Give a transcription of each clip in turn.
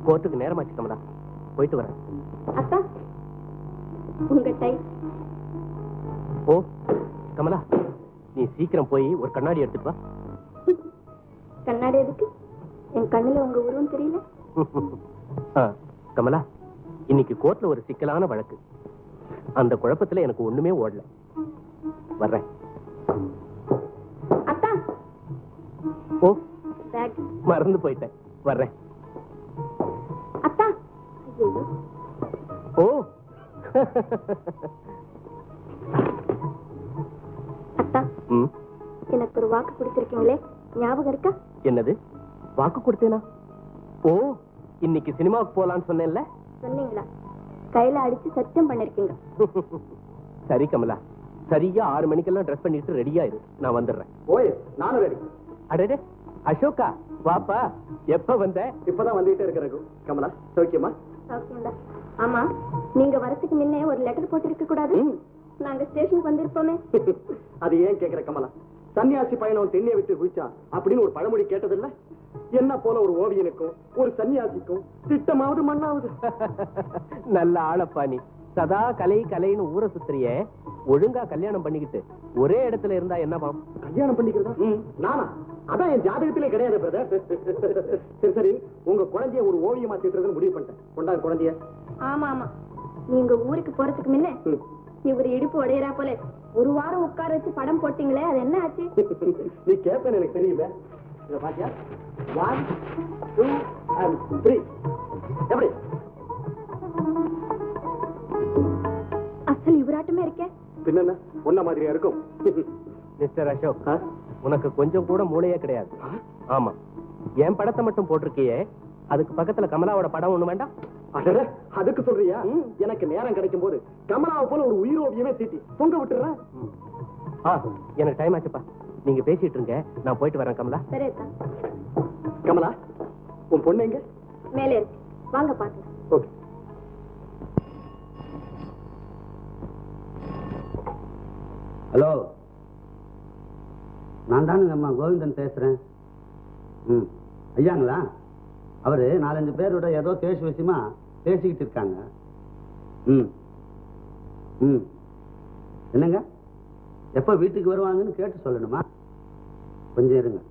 கோர்ட்டுக்கு நேரமாச்சு கமலா, போயிட்டு வரேன். அத்தா உங்க டை. ஓ கமலா, நீ சீக்கிரம் போய் ஒரு கண்ணாடி எடுத்துட்டு வா. கண்ணாடி எதுக்கு? என் கண்ணுல உங்க உருவம் தெரியல. கமலா, இன்னைக்கு கோர்ட்ல ஒரு சிக்கலான வழக்கு. அந்த குழப்பத்துல எனக்கு ஒண்ணுமே ஓடல. வர்றேன். அத்தா. ஓ பேக் மறந்து போயிட்டேன். வர்றேன். அத்தா. ஓ அத்தா, எனக்கு ஒரு வாக்கு கொடுத்திருக்கீங்களே, ஞாபகம் இருக்கா? என்னது வாக்கு கொடுத்தேனா? ஓ, இன்னைக்கு சினிமாவுக்கு போலான்னு சொன்னேன்ல. சொன்னீங்களா? கையில அடிச்சு சத்தியம் பண்ணிருக்கீங்க. சரி கமலா, சரியா 6 மணிக்கெல்லாம் ட்ரெஸ் பண்ணிட்டு ரெடியா இரு, நான் வந்துடுறேன். ஓய், நானும் ரெடி. அடடே அசோகா, வாப்பா. எப்ப வந்த? இப்பதான் வந்துட்டே இருக்கிறேன். கமலா, சௌக்கியமா? சௌக்கியம்டா. ஆமா, நீங்க வரதுக்கு முன்னே ஒரு லெட்டர் போட்டிருக்க கூடாது? நாங்க ஸ்டேஷனுக்கு வந்திருப்போமே. அது ஏன் கேக்குற கமலா? சன்னியாசி பயணம் தென்னையை விட்டு குதிச்சா அப்படின்னு ஒரு பழமொழி கேட்டதில்ல? என்ன போல ஒரு ஓவியனுக்கும் ஒரு சன்னியாசிக்கும் திட்டமாவது மண்ணாவது. நல்ல ஆளப்பா நீ. சதா கலை கலைன்னு ஊரை சுத்துறிய, ஒழுங்கா கல்யாணம் பண்ணிக்கிட்டு ஒரே இடத்துல இருந்தா என்னவா? கல்யாணம் பண்ணிக்கிறதா? நானா? அதான் என் ஜாதகத்திலே கிடையாது பிரதர். சரி சரி, உங்க குழந்தைய ஒரு ஓவியமா தீட்டுறதுன்னு முடிவு பண்ணிட்டேன். கொண்டாங்க குழந்தைய. ஆமா ஆமா, நீங்க ஊருக்கு போறதுக்கு முன்ன இவர் இடுப்பு உடையறா போல ஒரு வாரம் உட்கார வச்சு படம் போட்டீங்களே, அது என்ன ஆச்சு? நீ கேப்பேன்னு எனக்கு தெரியல. இத பாத்தியா? 1 2 and 3. எப்படி? அசல் இவராட்டமே இருக்கே. பின்ன ஒன்ன மாதிரியா இருக்கும். மிஸ்டர் அசோக், உனக்கு கொஞ்சம் கூட மூளையே கிடையாது. ஆமா, என் படத்தை மட்டும் போட்டிருக்கியே, அதுக்கு பக்கத்துல கமலாவோட படம் ஒண்ணு வேண்டாம்? அதுக்கு சொல்றியா? எனக்கு நேரம் கிடைக்கும் போது கமலாவை போல ஒரு உயிரோவியமே தீட்டி பொங்க விட்டுறேன். எனக்கு டைம் ஆச்சுப்பா, நீங்க பேசிட்டு இருங்க, நான் போயிட்டு வரேன். கமலா. சரி கமலா, உன் பொண்ணு எங்க? மேலே இருக்கு, வாங்க பாக்கலாம். ஓகே. ஹலோ, நான் தானுங்க அம்மா கோவிந்தன் பேசுறேன். ஐயாங்களா? அவரு 4-5 பேரோட ஏதோ கேஸ் விஷயமா பேசிக்கிட்டு இருக்காங்க. என்னங்க, எப்ப வீட்டுக்கு வருவாங்கன்னு கேட்டு சொல்லணுமா? கொஞ்சம் இருங்க.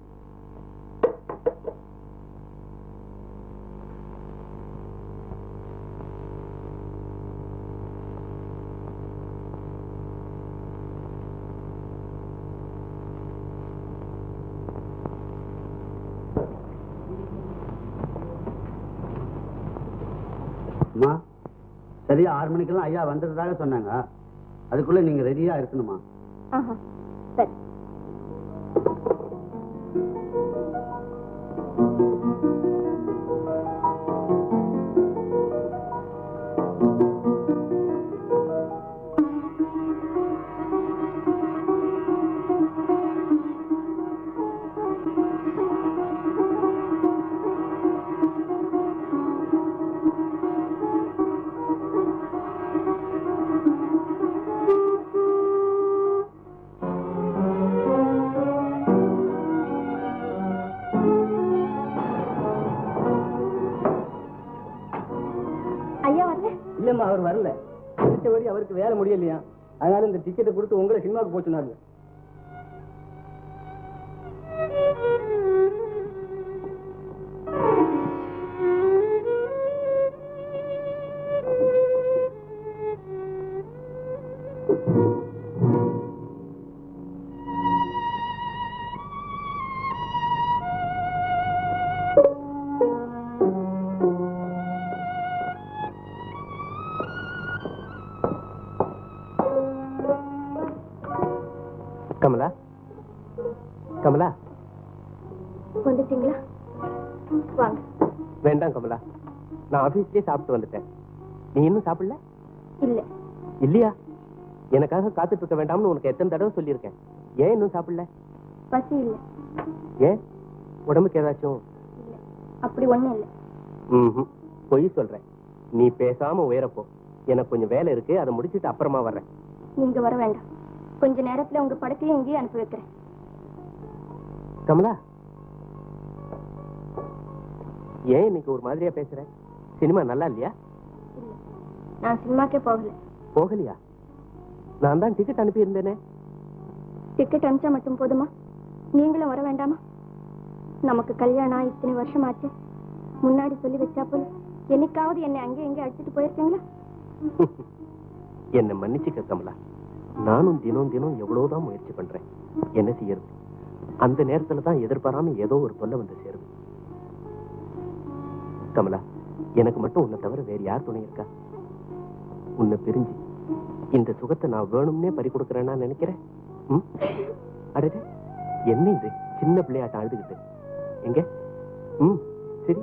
சரியா 6 மணிக்கெல்லாம் ஐயா வந்துடுறதாக சொன்னாங்க. அதுக்குள்ள நீங்க ரெடியா இருக்கணுமா? சரி. அவர் வரல. அவருக்கு வேலை முடியலையா, அதனால இந்த டிக்கெட்டை கொடுத்து உங்களை சினிமாவுக்கு போச்சுனாரு. கமலா, கமலா. வந்துட்டீங்களா? வாங்க. வேண்டாம் கமலா, நான் ஆபீஸ்லயே சாப்பிட்டு வந்துட்டேன். நீ இன்னும் சாப்பிடல? இல்ல. இல்லையா? எனக்காக காத்துட்டு இருக்க வேண்டாம்னு உனக்கு எத்தனை தடவை சொல்லியிருக்கேன். ஏன் இன்னும் சாப்பிடல? பசி இல்ல. ஏன்? உடம்புக்கு ஏதாச்சும்? இல்ல, அப்படி ஒண்ணும் இல்ல. பொய் சொல்றேன். நீ பேசாம உயரப்போ. எனக்கு கொஞ்சம் வேலை இருக்கு, அதை முடிச்சிட்டு அப்புறமா வர்றேன். நீங்க வர வேண்டாம். கொஞ்ச நேரத்துல உங்க படத்தையும் இங்கேயே அனுப்பி வைக்கிறேன். கமலா, ஏன் இன்னைக்கு ஒரு மாதிரியா பேசுற? சினிமா நல்லா இல்லையா? இல்ல, நான் சினிமாக்கே போகல. போகலையா? நான் தான் டிக்கெட் அனுப்பி இருந்தேனே. டிக்கெட் அனுப்பிச்சா மட்டும் போதுமா? நீங்களும் வர வேண்டாமா? நமக்கு கல்யாணம் இத்தனை வருஷம் ஆச்சு. முன்னாடி சொல்லி வச்சா போல என்னைக்காவது என்னை அங்கே எங்கே அடிச்சுட்டு போயிருக்கீங்களா? என்ன மன்னிச்சுக்க கமலா. நானும் தினம் தினம் எவ்வளவுதான் முயற்சி பண்றேன். என்ன செய்யறது? அந்த நேரத்துல தான் எதிர்பாராம ஏதோ ஒரு தொல்லை வந்து சேருது. கமலா, எனக்கு மட்டும் உன்னை தவிர வேற யார் துணை இருக்கா? உன்னை பிரிஞ்சு இந்த சுகத்தை நான் வேணும்னே பறி கொடுக்கறேன்னா நினைக்கிறேன். அடே, என்ன இது சின்ன பிள்ளையாட்டம் அழுதுகிட்டு? எங்க? சரி.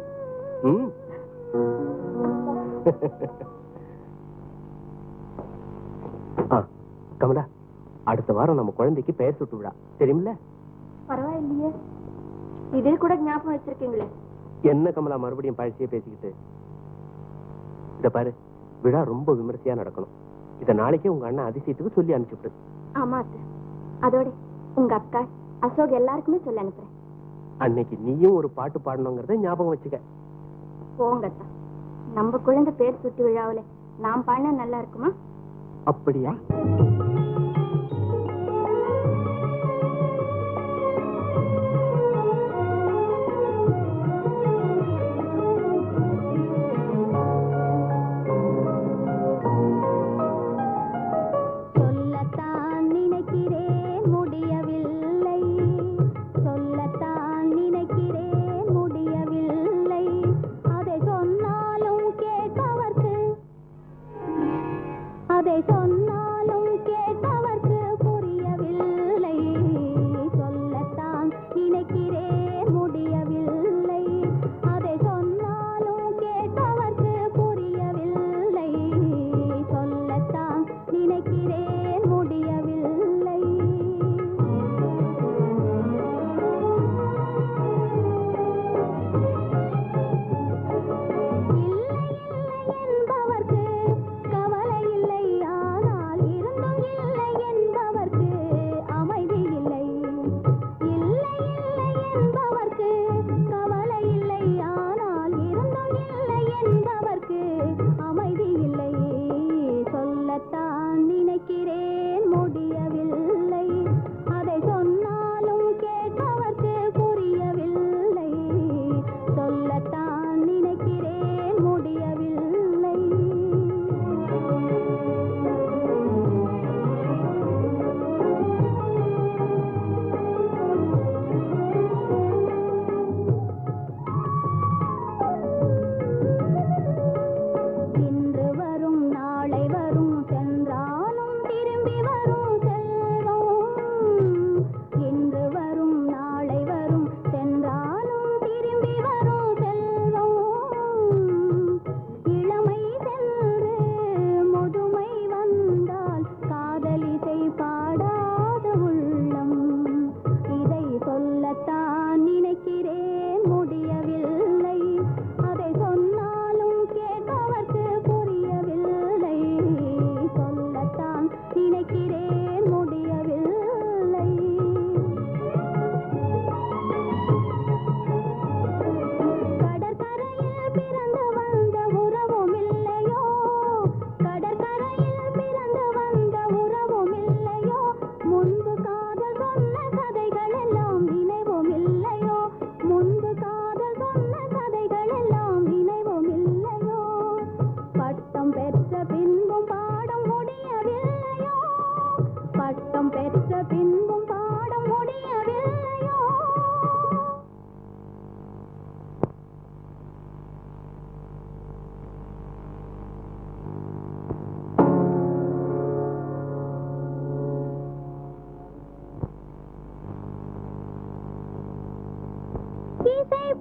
கமலா, அடுத்த வாரம் நம்ம குழந்தைக்கு பெயர் சுட்டு விழா, தெரியுமில்ல? பரவாயில்லையே, இதே கூட ஞாபகம் வச்சிருக்கீங்களே. என்ன கமலா மறுபடியும் பழசியே பேசிக்கிட்டு? இத பாரு, விழா ரொம்ப விமர்சையா நடக்கணும். இத நாளைக்கே உங்க அண்ணன் அதிசயத்துக்கு சொல்லி அனுப்பிச்சுட்டு. ஆமா அத்தை, அதோட உங்க அக்கா அசோக் எல்லாருக்குமே சொல்லி அனுப்புறேன். அன்னைக்கு நீயும் ஒரு பாட்டு பாடணுங்கிறத ஞாபகம் வச்சுக்க. போங்க அத்தா, நம்ம குழந்தை பேர் சுட்டு விழாவில நாம் பாடினா நல்லா இருக்குமா? அப்படியா? அதை சொன்னாலும் கேட்க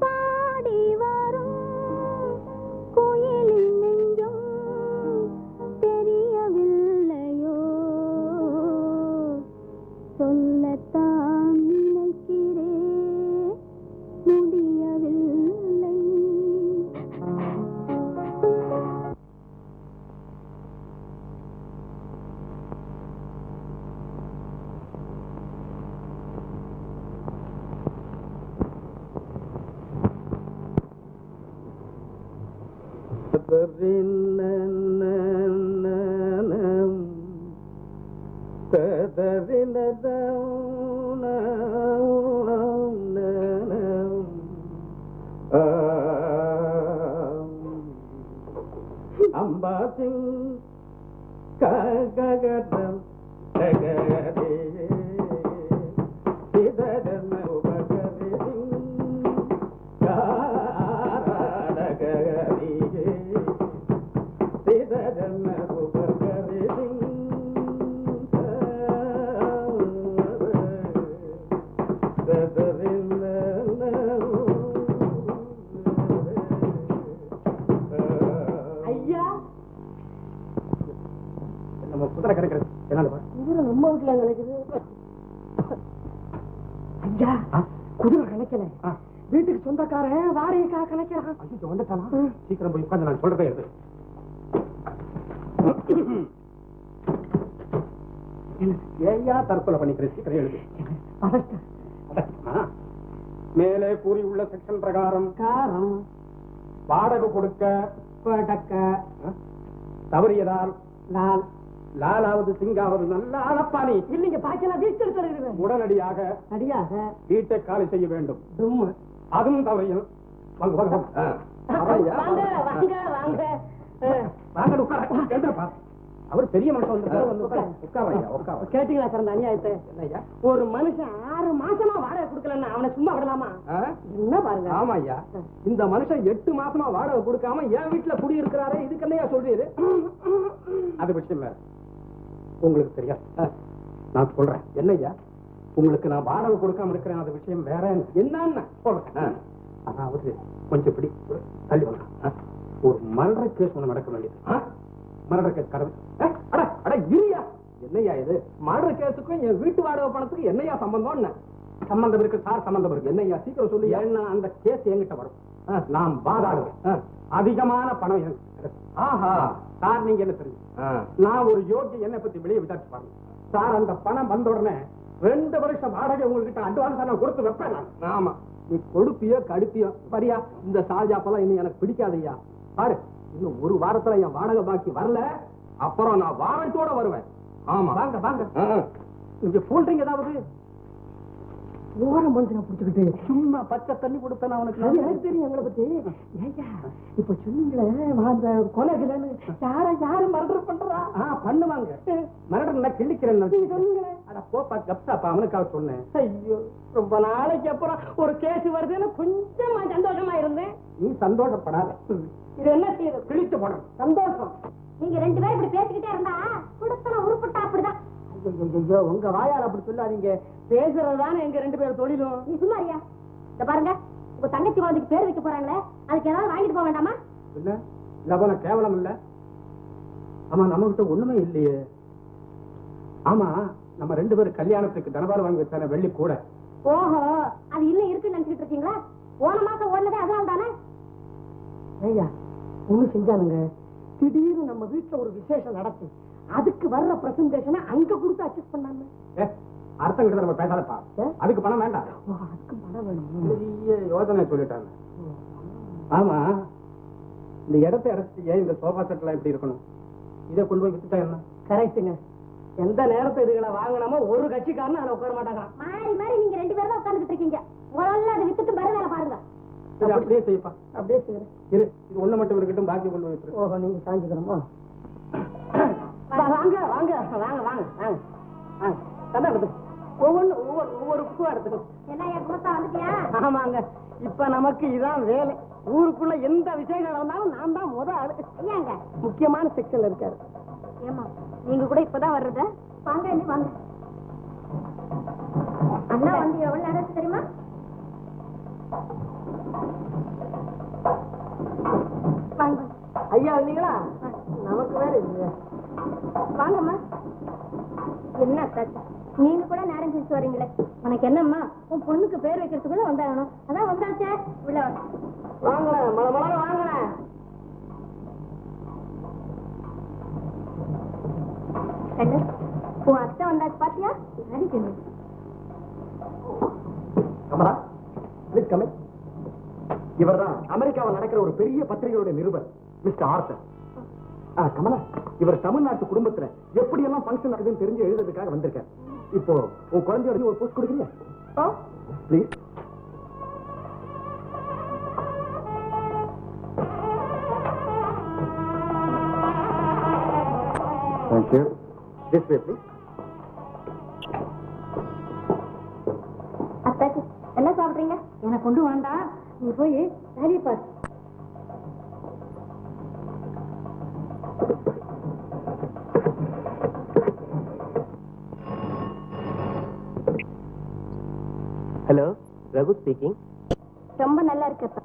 பாடி வரும் கோயிலின் நெஞ்சம் தெரியவில்லையோ சொல்லத்தான் நினைக்கிறேன் முடியவில்லை. அம்பா சிங் ககடம் தகரே சிததன உபகரே காரடகரே சிததன உபகரே ஐயா நம்ம குதிரை கிடைக்கிறது என்னால குதிரை நம்ம வீட்டுல கிடைக்குது. ஐயா குதிரை கிடைக்கல, வீட்டுக்கு சொந்தக்காரன் வாடகைக்காக கிடைக்கிறான். ஐயோ வந்துட்டானா? சீக்கிரம் போய் உட்காந்து நான் சொல்றதே எழுது. ஏயா தற்கொலை பண்ணிக்கிற? சீக்கிரம் எழுது. மேலே கூறியுள்ள செக்ஷன் பிரகாரம் வாடகை கொடுக்க தவறியதால் லாலாவது சிங்காவது நல்ல அளப்பானி இல்லைங்க பாய்ச்சலா வீட்டு உடனடியாக வீட்டை காலி செய்ய வேண்டும். அதுவும் தவறியும் அவர் பெரிய மனுஷன் கேட்டீங்களா சார்? அநியாயத்தை ஒரு மனுஷன் 6 மாசமா வாடகை கொடுக்கலன்னா அவனை சும்மா விடலாமா? என்ன பாருங்க. ஆமா ஐயா, இந்த மனுஷன் 8 மாசமா வாடகை கொடுக்காம என் வீட்டுல குடி இருக்கிறாரு. இதுக்கு என்னையா சொல்றீரு? அது விஷயம் வேற, உங்களுக்கு தெரியாது. நான் சொல்றேன். என்னையா உங்களுக்கு நான் வாடகை கொடுக்காம இருக்கிறேன், அது விஷயம் வேற. என்னன்னு சொல்றேன். அதாவது கொஞ்சம் இப்படி தள்ளி வாங்க. ஒரு மர்டர் கேஸ் ஒண்ணு நடக்க வேண்டியது. மர்டர் கேஸ் கடவுள். என்னையா இது? மர்டர் கேஸுக்கும் என் வீட்டு வாடகை பணத்துக்கு என்னையா சம்பந்தம்? சம்பந்தம் இருக்கு சார், சம்பந்தம் இருக்கு. என்னையா சீக்கிரம் சொல்லி. ஏன்னா அந்த கேஸ் என்கிட்ட வரும், நான் வாதாடுவேன். அதிகமான பணம் எனக்கு. ஆஹா சார், நீங்க என்ன தெரியும்? நான் ஒரு யோகி என்னை பத்தி வெளியே விசாரிச்சு பாருங்க சார். அந்த பணம் வந்த உடனே 2 வருஷம் வாடகை உங்ககிட்ட அட்வான்ஸ் நான் கொடுத்து வைப்பேன். ஆமா, நீ கொடுப்பியோ கடுப்பியோ சரியா? இந்த சாஜாப்பெல்லாம் இன்னும் எனக்கு பிடிக்காதையா. பாரு, இன்னும் 1 வாரத்துல என் வாடகை பாக்கி வரல, அப்புறம் நான் வாரண்டோட வருவேன். ஆமா வாங்க வாங்க. நீங்க போல்றீங்க ஏதாவது ஓரம் மனுஷனை பிடிச்சுக்கிட்டு சும்மா பச்சை தண்ணி கொடுப்பேன் அவனுக்கு. எனக்கு தெரியும் எங்களை பத்தி. ஏய்யா இப்ப சொன்னீங்களே அந்த கொலைகளன்னு யாரும் மர்டர் பண்றா? பண்ணுவாங்க. மர்டர் கிள்ளிக்கிறேன் சொன்னீங்களே. அட போப்பா கப்சாப்பா, அவனுக்காக சொன்னேன். ஐயோ, ரொம்ப நாளைக்கு அப்புறம் ஒரு கேஸ் வருதுன்னு கொஞ்சமா சந்தோஷமா இருந்தேன். நீ சந்தோஷப்படாத. இது என்ன செய்யுது? கிழிச்சு போடணும் சந்தோஷம். நீங்க 2 பேரும் இப்படி பேசிக்கிட்டே இருந்தா குடுத்தன உருப்பட்டா அப்படிதான். ஐயோ, உங்க வாயால் அப்படி சொல்லாதீங்க. பேசுறதுதானே எங்க 2 பேரும் தொழிலும். நீ சும்மா ஐயா. இத பாருங்க, உங்க தங்கச்சி குழந்தைக்கு பேர் வைக்க போறாங்களே, அதுக்கு ஏதாவது வாங்கிட்டு போக வேண்டாமா? இல்ல லபன கேவலம் இல்ல. ஆமா, நம்ம கிட்ட ஒண்ணுமே இல்லையே. ஆமா, நம்ம 2 பேரும் கல்யாணத்துக்கு தனபால் வாங்கி வச்சான வெள்ளி கூட. ஓஹோ, அது இன்னும் இருக்குன்னு நினைச்சிட்டு இருக்கீங்களா? போன மாசம் ஓடுனதே அதனால தானே. ஐயா ஒண்ணு செஞ்சானுங்க, திடீர்னு நம்ம வீட்டுல ஒரு விசேஷம் நடத்தி அதுக்கு வர்ற பிரசன்டேஷனை அங்க கொடுத்து அட்ஜஸ்ட் பண்ணாங்க. அர்த்தம் கிட்ட நம்ம பேசாதப்பா. அதுக்கு பணம் வேண்டாம். அதுக்கு பணம் வேணும். பெரிய யோசனை சொல்லிட்டாங்க. ஆமா, இந்த இடத்தை அடைச்சிட்டு ஏன் இந்த சோஃபா செட் எல்லாம் எப்படி இருக்கணும்? இதை கொண்டு போய் வித்துட்டா என்ன? கரெக்டுங்க. எந்த நேரத்தை இதுகளை வாங்கினாமோ ஒரு கட்சிக்காரன் அதை உட்கார மாட்டாங்க. மாறி மாறி நீங்க 2 பேரும் தான் உட்கார்ந்துட்டு இருக்கீங்க. முதல்ல அதை வித்துட்டு வேற வேலை பாருங்க. அப்படியே செய்யப்பா. அப்படியே செய்யறேன். இரு, இது ஒண்ணு மட்டும் இருக்கட்டும், பாக்கி கொண்டு போய் வித்துரு. ஓஹோ, நீங்க சாஞ்சிக்கணுமா? வாங்க வாங்க வாங்க வாங்க வாங்க. ஒவ்வொரு பூவா எடுத்துக்கணும். ஆமாங்க, இப்ப நமக்கு இதான் வேலை. ஊருக்குள்ள எந்த விஷயம் நடந்தாலும் நான் தான் முதல் ஆளு. முக்கியமான செக்ஷன்ல இருக்காரு. ஏமா நீங்க கூட இப்பதான் வர்றத? வாங்க என்ன வாங்க. அண்ணா வந்து எவ்வளவு நேரம் தெரியுமா? வாங்க ஐயா வந்தீங்களா? நமக்கு வேற இல்லையா? வாங்கம்மா. என்ன அத்தாச்சி நீங்க கூட நேரம் கழிச்சு வரீங்களே? உனக்கு என்னம்மா, உன் பொண்ணுக்கு பேர் வைக்கிறதுக்குள்ள வந்தாகணும். அதான் வந்தாச்சே. உள்ள வாங்கினேன், மழை மழை வாங்கினேன். கண்ணு, உன் அத்தை வந்தாச்சு பாத்தியா? சரி கண்ணு. Kamala, please come in. இவர்தான் அமெரிக்காவில் நடக்கிற ஒரு பெரிய பத்திரிகையோட நிருபர் மிஸ்டர் ஆர்த்தர். கமலா, இவர் தமிழ்நாட்டு குடும்பத்துல எப்படி எல்லாம் ஃபங்க்ஷன் நடக்குதுன்னு தெரிஞ்சு எழுதுறதுக்காக வந்திருக்கார். இப்போ உன் குழந்தையோட ஒரு போஸ்ட் கொடுக்குறியா? Oh please. Thank you. This way please. அத்தாச்சி என்ன சாப்பிடுறீங்க? எனக்கு கொண்டு வேண்டாம், நீ போய் வேலையை பாரு. Hello, Raghu speaking. ரொம்ப நல்லா இருக்கப்பா.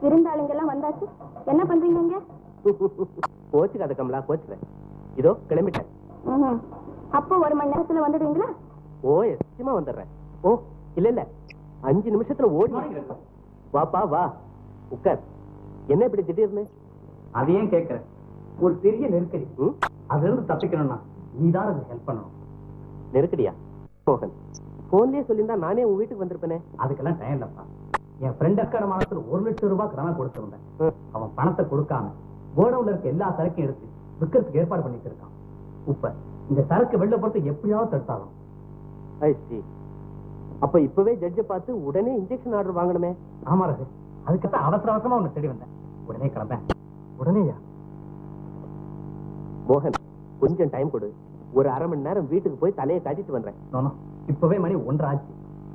விருந்தாளுங்க எல்லாம் வந்தாச்சு. என்ன பண்றீங்க இங்க? கோச்சுக்காத கமலா, கோச்சுக்க. இதோ கிளம்பிட்டேன். அப்போ 1 மணி நேரத்துல வந்துடுவீங்களா? ஓ, நிச்சயமா வந்துடுறேன். ஓ இல்ல இல்ல, 5 நிமிஷத்துல ஓடி. வாப்பா வா, உட்கார். என்ன இப்படி திடீர்னு? அது ஏன் கேட்கற? ஒரு பெரிய நெருக்கடி. அதுல இருந்து தப்பிக்கணும்னா நீதான் அதுக்கு ஹெல்ப் பண்ணணும். நெருக்கடியா? மோகன், போன்லயே சொல்லியிருந்தா நானே உன் வீட்டுக்கு வந்திருப்பேனே. அதுக்கெல்லாம் டைம் இல்லப்பா. என் ஃப்ரெண்ட் அக்காடமானத்துல 1 லட்சம் ரூபாய் கடன் கொடுத்திருந்தேன். அவன் பணத்தை கொடுக்காம கோடவுன்ல இருக்க எல்லா சரக்கையும் எடுத்து விற்கிறதுக்கு ஏற்பாடு பண்ணிட்டு இருக்கான். இப்ப இந்த சரக்கு வெளில போறது எப்படியாவது தடுத்தாலும். அப்ப இப்பவே ஜட்ஜ பார்த்து உடனே இன்ஜெக்ஷன் ஆர்டர் வாங்கணுமே. ஆமா ரகு, அதுக்குத்தான் அவசர அவசரமா உன்னை தேடி வந்தேன். உடனே கிளம்பேன். உடனேயா? மோகன், கொஞ்சம் டைம் கொடு. ஒரு 1/2 மணி நேரம் வீட்டுக்கு போய் தலையை காட்டிட்டு வந்தேன். இப்பவே மணி 1 ஆச்சு.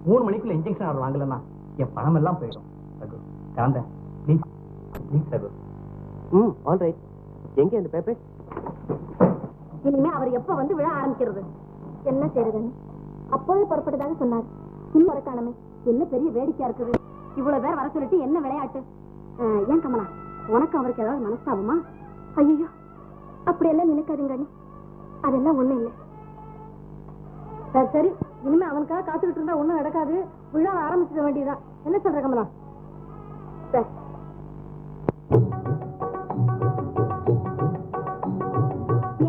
3 மணிக்குள்ள இன்ஜெக்ஷன் ஆர்டர் வாங்கலன்னா என் பணம் எல்லாம் போயிடும். ரகு கிளம்பேன். Please please Raghu. All right. எங்க இந்த பேப்பர்? இனிமே அவர் எப்ப வந்து விழ ஆரம்பிக்கிறது? என்ன செய்யறது? அப்போவே புறப்பட்டதாக சொன்னார். இன்னும் வர காணமே. என்ன பெரிய வேடிக்கையா இருக்குது. இவ்வளவு பேர் வர சொல்லிட்டு என்ன விளையாட்டு? ஏன் கமலா, உனக்கு அவருக்கு ஏதாவது மனஸ்தாபமா? ஐயோ, அப்படியெல்லாம் நினைக்காதுங்க. அதெல்லாம் ஒண்ணும் இல்லை. சரி சரி, இனிமே அவனுக்காக காத்துக்கிட்டு இருந்தா ஒண்ணும் நடக்காது. விழா ஆரம்பிச்சிட வேண்டியதான். என்ன சொல்ற கமலா? சரி.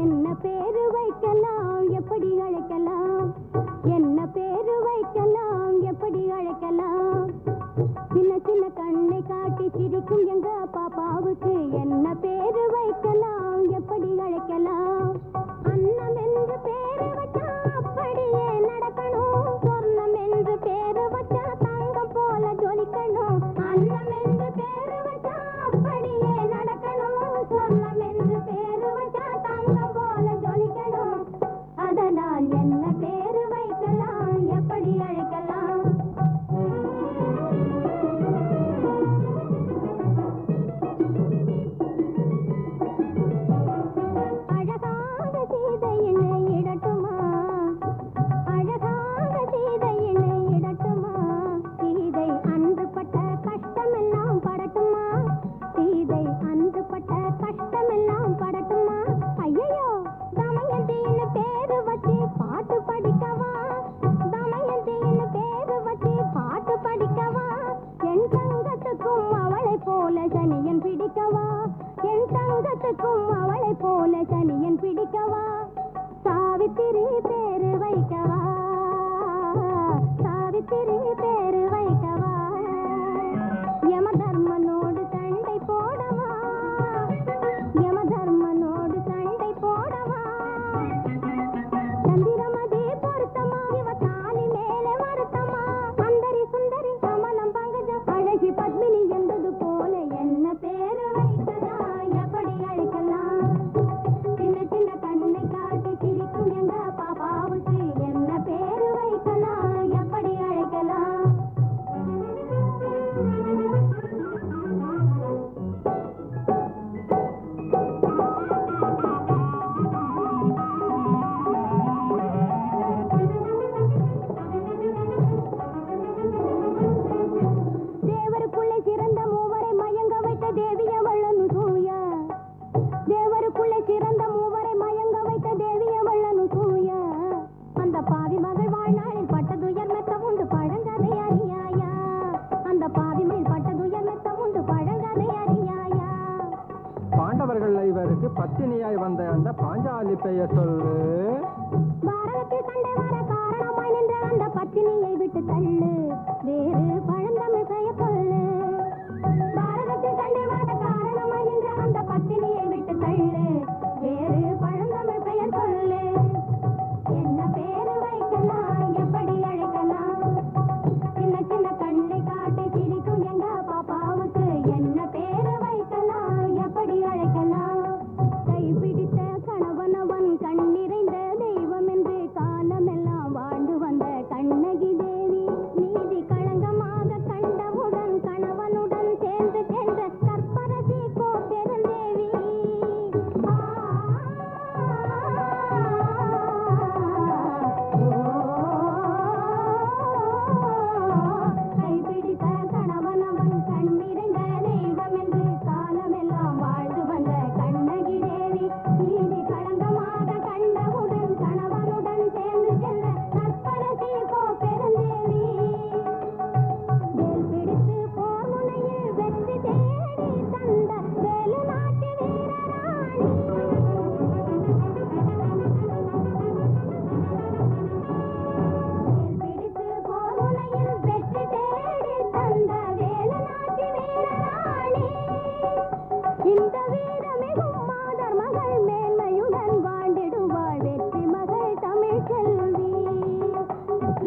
என்ன பேரு வைக்கலாம், எப்படி அழைக்கலாம்? என்ன பேரு வைக்கலாம், எப்படி அழைக்கலாம்? சின்ன சின்ன கண்ணை காட்டி சிரிக்கும் எங்க பாப்பாவுக்கு என்ன பேரு வைக்கலாம், எப்படி அழைக்கலாம்? அன்னம் என்று பேரு வச்சா அப்படியே நடக்கணும். சொர்ணம் என்று பேரு வச்சா தங்கம் போல ஜொலிக்கணும். அன்னம் என்று பேரு வச்சா அப்படியே நடக்கணும். சொர்ணம் என்று பேரு வச்சா தங்கம் போல ஜொலிக்கணும். அதனால் என்ன பேரு வைக்கலாம், எப்படி அழைக்கலாம்? அழகாக சீதையினை இடட்டுமா, அழகாக சீதையினை இடட்டுமா? சீதை அன்று பட்ட கஷ்டமெல்லாம் படட்டுமா? சீதை அன்று பட்ட கஷ்டமெல்லாம் படட்டுமா? ஐயோ, தமயந்தின்னு பேரு வச்சு பாட்டு படிக்கவா? தமயந்தின்னு பேரு வச்சு பாட்டு படிக்கவா? என் தங்கத்துக்கும் அவளை போல சனியன் பிடிக்கவா? என் தங்கத்துக்கும் அவளை போல சனியன் பிடிக்கவா? சாவித்திரி பேரு வைக்கவா? சாவித்திரி பேரு வைக்கவா? யம தர்மனோடு சண்டை போடவா? யம தர்மனோடு சண்டை போடவா? சந்திரமதி பொருத்தமா, இவ தாலி மேலே வருத்தமா? சுந்தரி சுந்தரி கமலம் பங்கஜம் அழகி பத்மினி என்பது போல என்ன பேரு வைக்கலாம், எப்படி அழைக்கலாம்? சின்ன சின்ன கண்ணை காட்டி சிரிக்கும் எங்க பாப்பாவுக்கு என்ன பேரு வைக்கலாம், எப்படி அழைக்கலாம்? தேவியவளனு சூயா தேவருக்குள்ளே சிறந்த மூவரை மயங்க வைத்த தேவியவளனு சூயா அந்த பாவி மகள் வாழ்நாளில் பட்டதுயர் மெத்த உண்டு பழங்கதை அறியாயா அந்த பாவி மகள் பட்டதுயர் மெத்த உண்டு பழங்கதை அறியாயா பாண்டவர்கள் இவருக்கு பத்தினியாய் வந்த அந்த பாஞ்சாலி பெயர் சொல்லு. பாரதத்தில் சண்டை வர காரணமாய் நின்ற அந்த பத்தினியை விட்டு தள்ளு வேறு பழந்தமிழ் பெயர் சொல்லு பாரதத்தில் சண்டை வர காரணமாய் நின்ற அந்த பத்தினியை விட்டு தள்ளு வேறு பழந்தமிழ் பெயர் சொல்லு என்ன பேரு வைக்கலாம் எப்படி அழைக்கலாம் சின்ன சின்ன கண்ணை காட்டி சிரிக்கும் எங்க பாப்பாவுக்கு என்ன பேரு வைக்கலாம் எப்படி அழைக்கலாம் கைப்பிடித்த கணவனவன் கண்ணிறைந்த தெய்வம் என்று காலமெல்லாம் வாழ்ந்து வந்த கண்ணகி தேவி நீதி களங்கமாக கண்டவுடன் கணவனுடன் சேர்ந்து சென்ற கற்பரசி கோப்பெருந்தேவி கைப்பிடித்த கணவனவன் கண்ணிறைந்த தெய்வம் என்று காலமெல்லாம் வாழ்ந்து வந்த கண்ணகி தேவி நீதி களங்கமாக கண்டவுடன் கணவனுடன் சேர்ந்து சென்ற கற்பரசி கோப்பெருந்தேவி வேல் பிடித்து போர் முனையில் வெற்றி தேடி தந்த வேலு நாட்டு வீரராணி வேல் பிடித்து போர் முனையில் வெற்றி தேடி தந்த வேலு நாட்டு வீரராணி இந்த வீரமிகும் மாதர் மகள் மேன்மையுடன் வாழ்ந்திடுவாள் வெற்றி மகள் தமிழ் செல்வி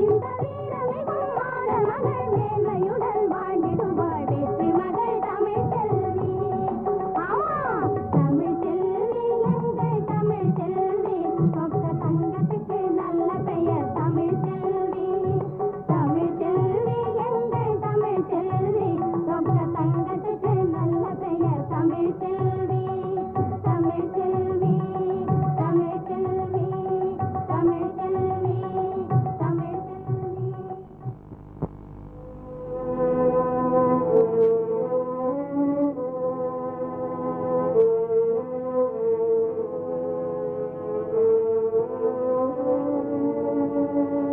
இந்த வீரமிகும் மாதர் மகள் மேன்மையுடன் வாழ்ந்திடுவாள் வெற்றி மகள் தமிழ் செல்வி ஆமா தமிழ் செல்வி எங்கள் தமிழ் செல்வி சொக்க தங்கத்துக்கு நல்ல பெயர் தமிழ் செல்வி தமிழ் செல்வி எங்கள் தமிழ் செல்வி சொக்க தங்கத்துக்கு நல்ல பெயர் தமிழ் செல்வி தமிழ் செல்வி தமிழ் செல்வி தமிழ் செல்வி தமிழ் செல்வி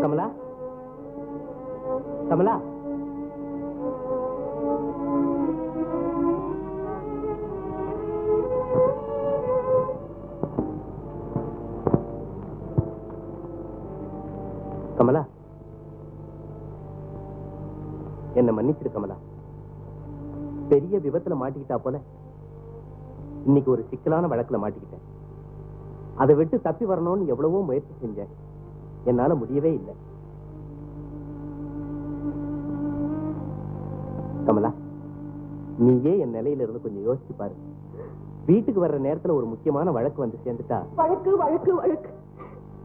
கமலா கமலா கமலா என்ன மன்னிச்சிரு கமலா. பெரிய விபத்துல மாட்டிக்கிட்டா போல இன்னைக்கு ஒரு சிக்கலான வழக்குல மாட்டிக்கிட்டேன். அதை விட்டு தப்பி வரணும்னு எவ்வளவோ முயற்சி செஞ்சேன், என்னால முடியவே இல்லை. கமலா, நீயே என் நிலையில இருந்து கொஞ்சம் யோசிச்சு பாரு. வீட்டுக்கு வர்ற நேரத்துல ஒரு முக்கியமான வழக்கு வந்து சேர்ந்துட்டா. வழக்கு வழக்கு வழக்கு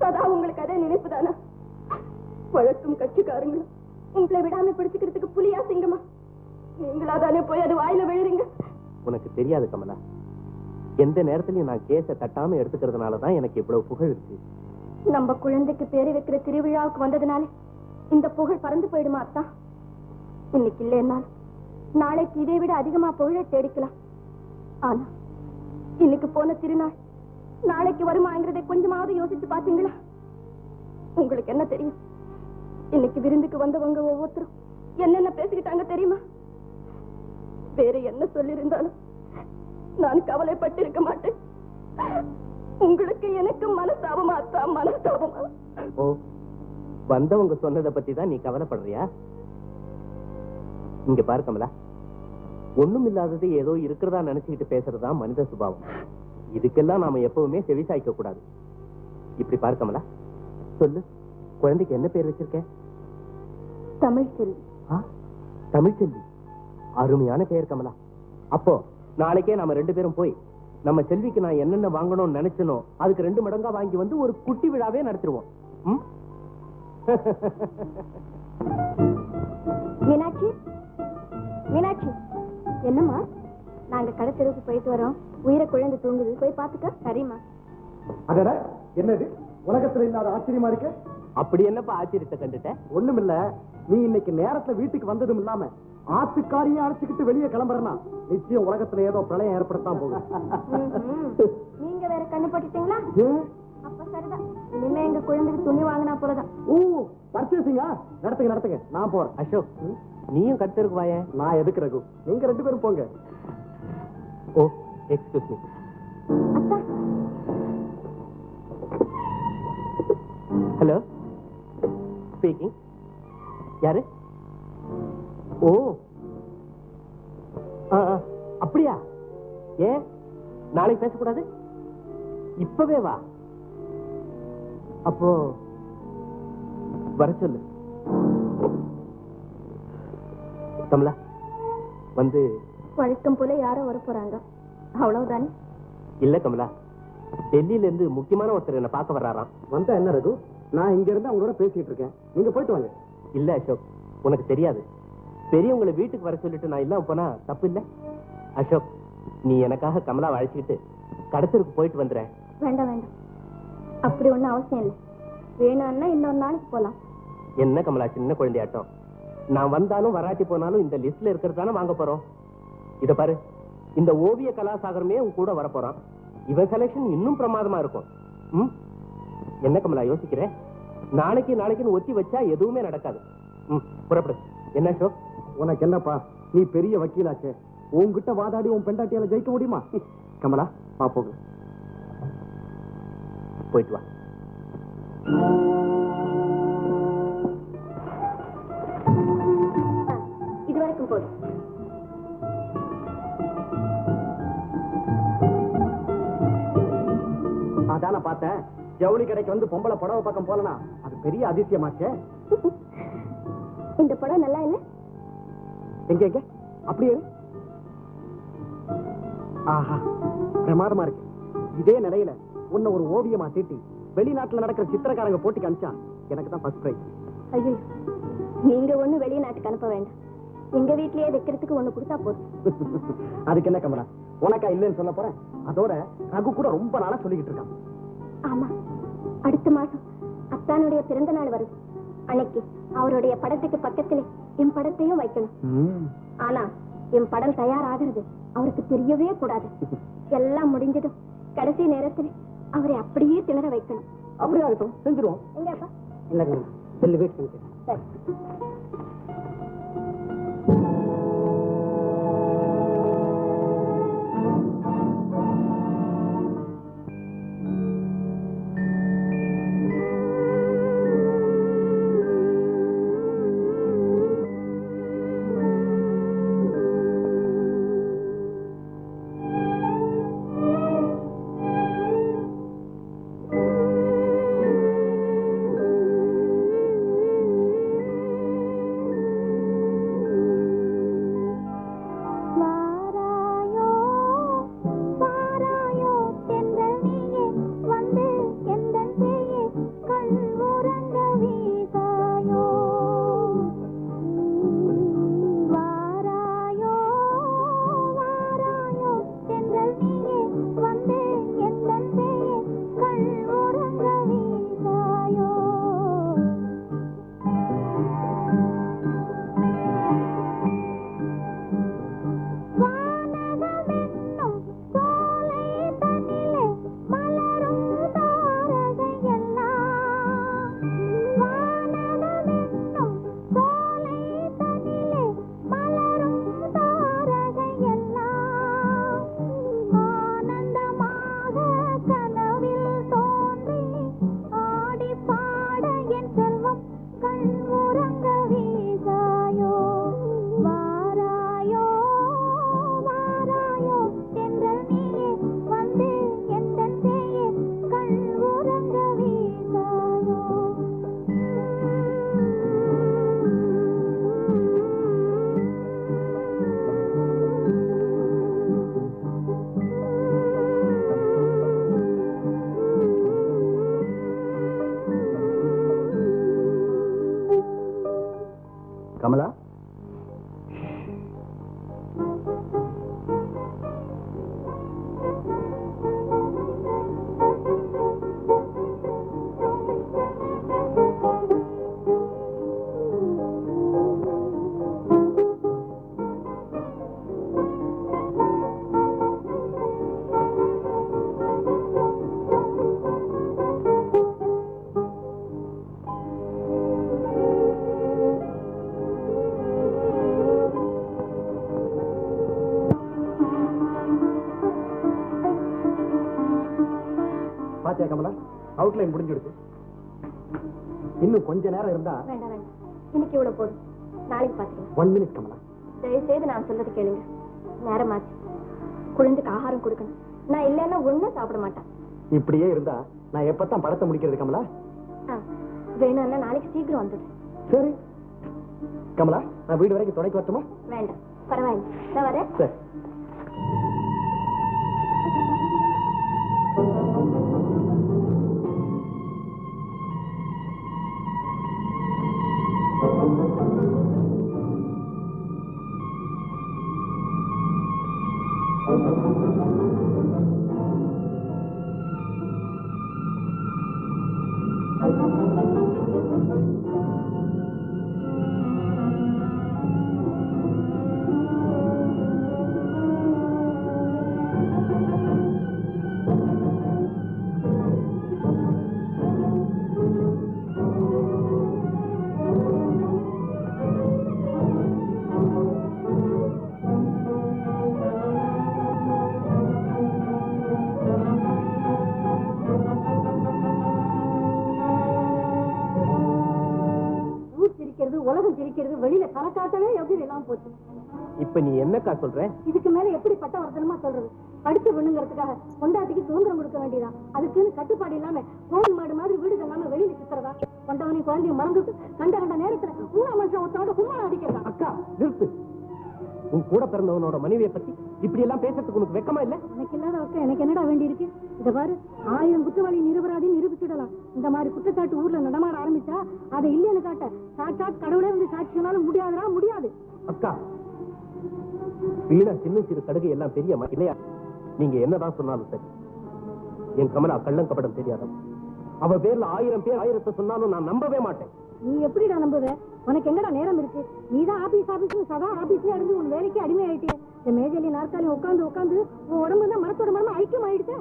சதா உங்களுக்கு அதே நினைப்புதானா? வழக்கும் கட்சிக்காரங்களும் உங்களை விடாம பிடிச்சுக்கிறதுக்கு புலியா சிங்கமா நீங்களா தானே போய் அது வாயில விழுறீங்க. உனக்கு தெரியாது கமலா, எந்த நேரத்திலயும் நான் கேஸை தட்டாம எடுத்துக்கிறதுனாலதான் எனக்கு இவ்வளவு புகழ் இருக்கு. நம்ம குழந்தைக்கு பேரு வைக்கிற திருவிழாவுக்கு வந்ததுனால இந்த புகழ் பறந்து போயிடுமா அத்தா? இன்னைக்கு இல்லைன்னா நாளைக்கு இதை விட அதிகமா புகழை தேடிக்கலாம். ஆனா இன்னைக்கு போன திருநாள் நாளைக்கு வருமாங்கிறதை கொஞ்சமாவது யோசிச்சு பாத்தீங்களா? உங்களுக்கு என்ன தெரியும்? இன்னைக்கு விருந்துக்கு வந்தவங்க ஒவ்வொருத்தரும் என்னென்ன பேசிக்கிட்டாங்க தெரியுமா? வேற என்ன சொல்லியிருந்தாலும் நான் கவலைப்பட்டு இருக்க மாட்டேன். உங்களுக்கு எனக்கு மனஸ்தாபமா அத்தா, மனஸ்தாபமா? ஓ, வந்தவங்க சொன்னதை பத்தி தான் நீ கவலைப்படுறியா? இங்க பாரு கமலா, ஒண்ணும் இல்லாதது ஏதோ இருக்கிறதா நினைச்சுக்கிட்டு பேசுறதா மனித சுபாவம். இதுக்கெல்லாம் நாம எப்பவுமே செவிசாய்க்க கூடாது. இப்படி பாரு கமலா, சொல்லு, குழந்தைக்கு என்ன பேர் வச்சிருக்க? தமிழ்ச்செல்வி. தமிழ்ச்செல்வி, அருமையான பெயர் கமலா. அப்போ நாளைக்கே நாம 2 பேரும் போய் நம்ம செல்விக்கு நான் என்னென்ன வாங்கணும்னு நினைச்சனோ அதுக்கு 2 மடங்கா வாங்கி வந்து ஒரு குட்டி விழாவே நடத்திடுவோம். மீனாட்சி, மீனாட்சி, என்னம்மா? நாங்க கடத்தெருவுக்கு போயிட்டு வரோம். உயிரை குழந்தை தூங்குது, போய் பாத்துக்க. சரிம்மா. அடடா, என்னது உலகத்துல இல்லாத ஆச்சரியமா இருக்கு? அப்படி என்னப்பா ஆச்சரியத்தை கண்டுட்ட? ஒண்ணுமில்ல, நீ இன்னைக்கு நேரத்துல வீட்டுக்கு வந்ததும் இல்லாம ஆத்துக்காரியும் அழைச்சுக்கிட்டு வெளியே கிளம்புறேன்னா நிச்சயம் உலகத்துல ஏதோ பிரளயம் ஏற்படத்தான் போகுது. நீங்க வேற கண்ணு பட்டுட்டீங்களா? ஏன்? அப்ப சரிதான். இனிமே எங்க குழந்தைக்கு துணி வாங்கினா போலதான். ஓ பர்ச்சேசிங்க. நடத்துங்க நான் போறேன். அசோக், நீயும் கத்தருக்கு வாய. நான் எதுக்கு ரகு, நீங்க 2 பேரும் போங்க. ஓ எக்ஸ்கியூஸ் மீ. அத்தா, ஹலோ, ஸ்பீக்கிங். யாரு? ஓ அப்படியா? ஏன் நாளைக்கு பேசக்கூடாது? இப்பவே வா. அப்போ வர சொல்லு. கமலா வந்து. வழக்கம் போல யாரோ வர போறாங்க, அவ்வளவுதானே? இல்ல கமலா, டெல்லியில இருந்து முக்கியமான ஒருத்தர் என்ன பார்க்க வர்றாராம். வந்தா என்ன ரகு, நான் இங்க இருந்து அவங்களோட பேசிட்டு இருக்கேன், நீங்க போயிட்டு வாங்க. இல்ல அசோக், உனக்கு தெரியாது. பெரியவங்களை வீட்டுக்கு வர சொல்லிட்டு நான் இல்லாம போனா தப்பு இல்ல. அசோக், நீ எனக்காக கமலா அழைச்சிக்கிட்டு கடத்தருக்கு போயிட்டு வந்துற. வேண்டாம் வேண்டாம், அப்படி ஒண்ணும் அவசியம் இல்லை. வேணும்னா இன்னொரு நாளைக்கு போலாம். என்ன கமலா சின்ன குழந்தையாட்டம்? நான் வந்தாலும் வராட்டி போனாலும் இந்த லிஸ்ட்ல இருக்கிறது தானே வாங்க போறோம். இத பாரு, இந்த ஓவிய கலாசாகரமே உன் கூட வர போறான். இவன் செலக்ஷன் இன்னும் பிரமாதமா இருக்கும். என்ன கமலா யோசிக்கிற? நாளைக்குன்னு ஒத்தி வச்சா எதுவுமே நடக்காது. புறப்படு. என்ன அசோக்? உனக்கு என்னப்பா, நீ பெரிய வக்கீலாச்சே, உன்கிட்ட வாதாடி உன் பெண்டாட்டியால ஜெயிக்க முடியுமா? கமலா பாப்போங்க. போயிட்டு வா. இது வரைக்கும் போதும். அதான பார்த்தேன், ஜவுளி கடைக்கு வந்து பொம்பளை புடவை பக்கம் போலனா அது பெரிய அதிசயமாச்சே. இந்த படம் நல்லா இல்ல? எங்க அப்படியே ஆஹா, பிரமாதமா இருக்கு. இதே நிலையில உன்ன ஒரு ஓவியமா தீட்டி வெளிநாட்டுல நடக்கிற சித்திரக்காரங்க போட்டிக்கு அனுப்பிச்சா எனக்கு தான் ஃபர்ஸ்ட் பிரைஸ். ஐயோ, நீங்க ஒண்ணு வெளிநாட்டுக்கு அனுப்ப வேண்டாம், எங்க வீட்லயே வைக்கிறதுக்கு ஒண்ணு கொடுத்தா போதும். அதுக்கு என்ன கமலா, உனக்கா இல்லைன்னு சொல்ல போறேன். அதோட ரகு கூட ரொம்ப நாளா சொல்லிக்கிட்டு இருக்கான். ஆமா, அடுத்த மாசம் அத்தானுடைய பிறந்த நாள் வருது. அன்னைக்கு அவருடைய படத்துக்கு பக்கத்துல என் படத்தையும் வைக்கணும். ஆனா என் படம் தயாராகிறது அவருக்கு தெரியவே கூடாது. எல்லாம் முடிஞ்சதும் கடைசி நேரத்துல அவரை அப்படியே திணற வைக்கணும். அப்படியே ஆகட்டும், செஞ்சிருவோம். எங்கப்பா? இல்ல செல்லு வெயிட் பண்ணி. சரி. பாத்தியா கமலா, அவுட்லைன் முடிஞ்சிடுச்சு. இன்னும் கொஞ்ச நேரம் இருந்தா. வேண்டாம் வேண்டாம், இன்னைக்கு இவ்வளவு போதும், நாளைக்கு பாத்துக்கலாம். 1 minute கமலா. தயவு செய்து நான் சொல்றது கேளுங்க. நேரமாச்சு, குழந்தைக்கு ஆகாரம் கொடுக்கணும். நான் இல்லைன்னா ஒண்ணும் சாப்பிட மாட்டேன். இப்படியே இருந்தா நான் எப்பதான் படத்தை முடிக்கிறது கமலா? வேணும்னா நாளைக்கு சீக்கிரம் வந்துடு. சரி கமலா, நான் வீடு வரைக்கும் துணைக்கு வரட்டுமா? வேண்டாம், பரவாயில்ல, நான் வரேன். சரி. உலகம் சிரிக்கிறது, வெளியில கலக்காட்டவே எப்படி எல்லாம் போச்சு. இப்ப நீ என்னக்கா சொல்ற? இதுக்கு மேல எப்படி பட்ட வர்த்தனமா சொல்றது? படிச்சு விண்ணுங்கிறதுக்காக கொண்டாட்டிக்கு சுதந்திரம் கொடுக்க வேண்டியதான். அதுக்குன்னு கட்டுப்பாடு இல்லாம கோவில் மாடு மாதிரி வீடு இல்லாம வெளியில சுத்துறதா? கொண்டவனை குழந்தைய மறந்துட்டு கண்ட கண்ட நேரத்துல 3ஆம் மனுஷன் ஒருத்தோட கும்மாளம் அடிக்கிறதா? அக்கா நிறுத்து. உன் கூட பிறந்தவனோட மனைவியை பத்தி இப்படி எல்லாம் பேசுறதுக்கு உனக்கு வெக்கமா இல்ல? எனக்கு இல்லாத வக்க எனக்கு என்னடா வேண்டி இருக்கு? இத பாரு, 1000 குற்றவாளி நிரபராதி நிரூபிச்சிடலாம். இந்த மாதிரி குற்றச்சாட்டு ஊர்ல நடமாட ஆரம்பிச்சா அதை இல்லைன்னு காட்ட சாட்சாத் கடவுளே வந்து சாட்சியாலும் முடியாதுடா, முடியாது. அக்கா, வீணா சின்ன சிறு கடுகு எல்லாம் பெரிய இல்லையா? நீங்க என்னதான் சொன்னாலும் சரி, என் கமலா கள்ளங்கபடம் தெரியாதவ. அவ பேர்ல 1000 பேர் 1000 சொன்னாலும் நான் நம்பவே மாட்டேன். நீ எப்படிடா நம்புவ? உனக்கு எங்கடா நேரம் இருக்கு? நீதான் ஆபீஸ் சதா ஆபீஸ்ல இருந்து உன் வேலைக்கு அடிமை ஆயிட்டே. இந்த மேஜையில நாற்காலி உட்காந்து உட்காந்து உன் உடம்பு தான் மரத்தோட மரமா ஐக்கியம் ஆயிடுச்சா?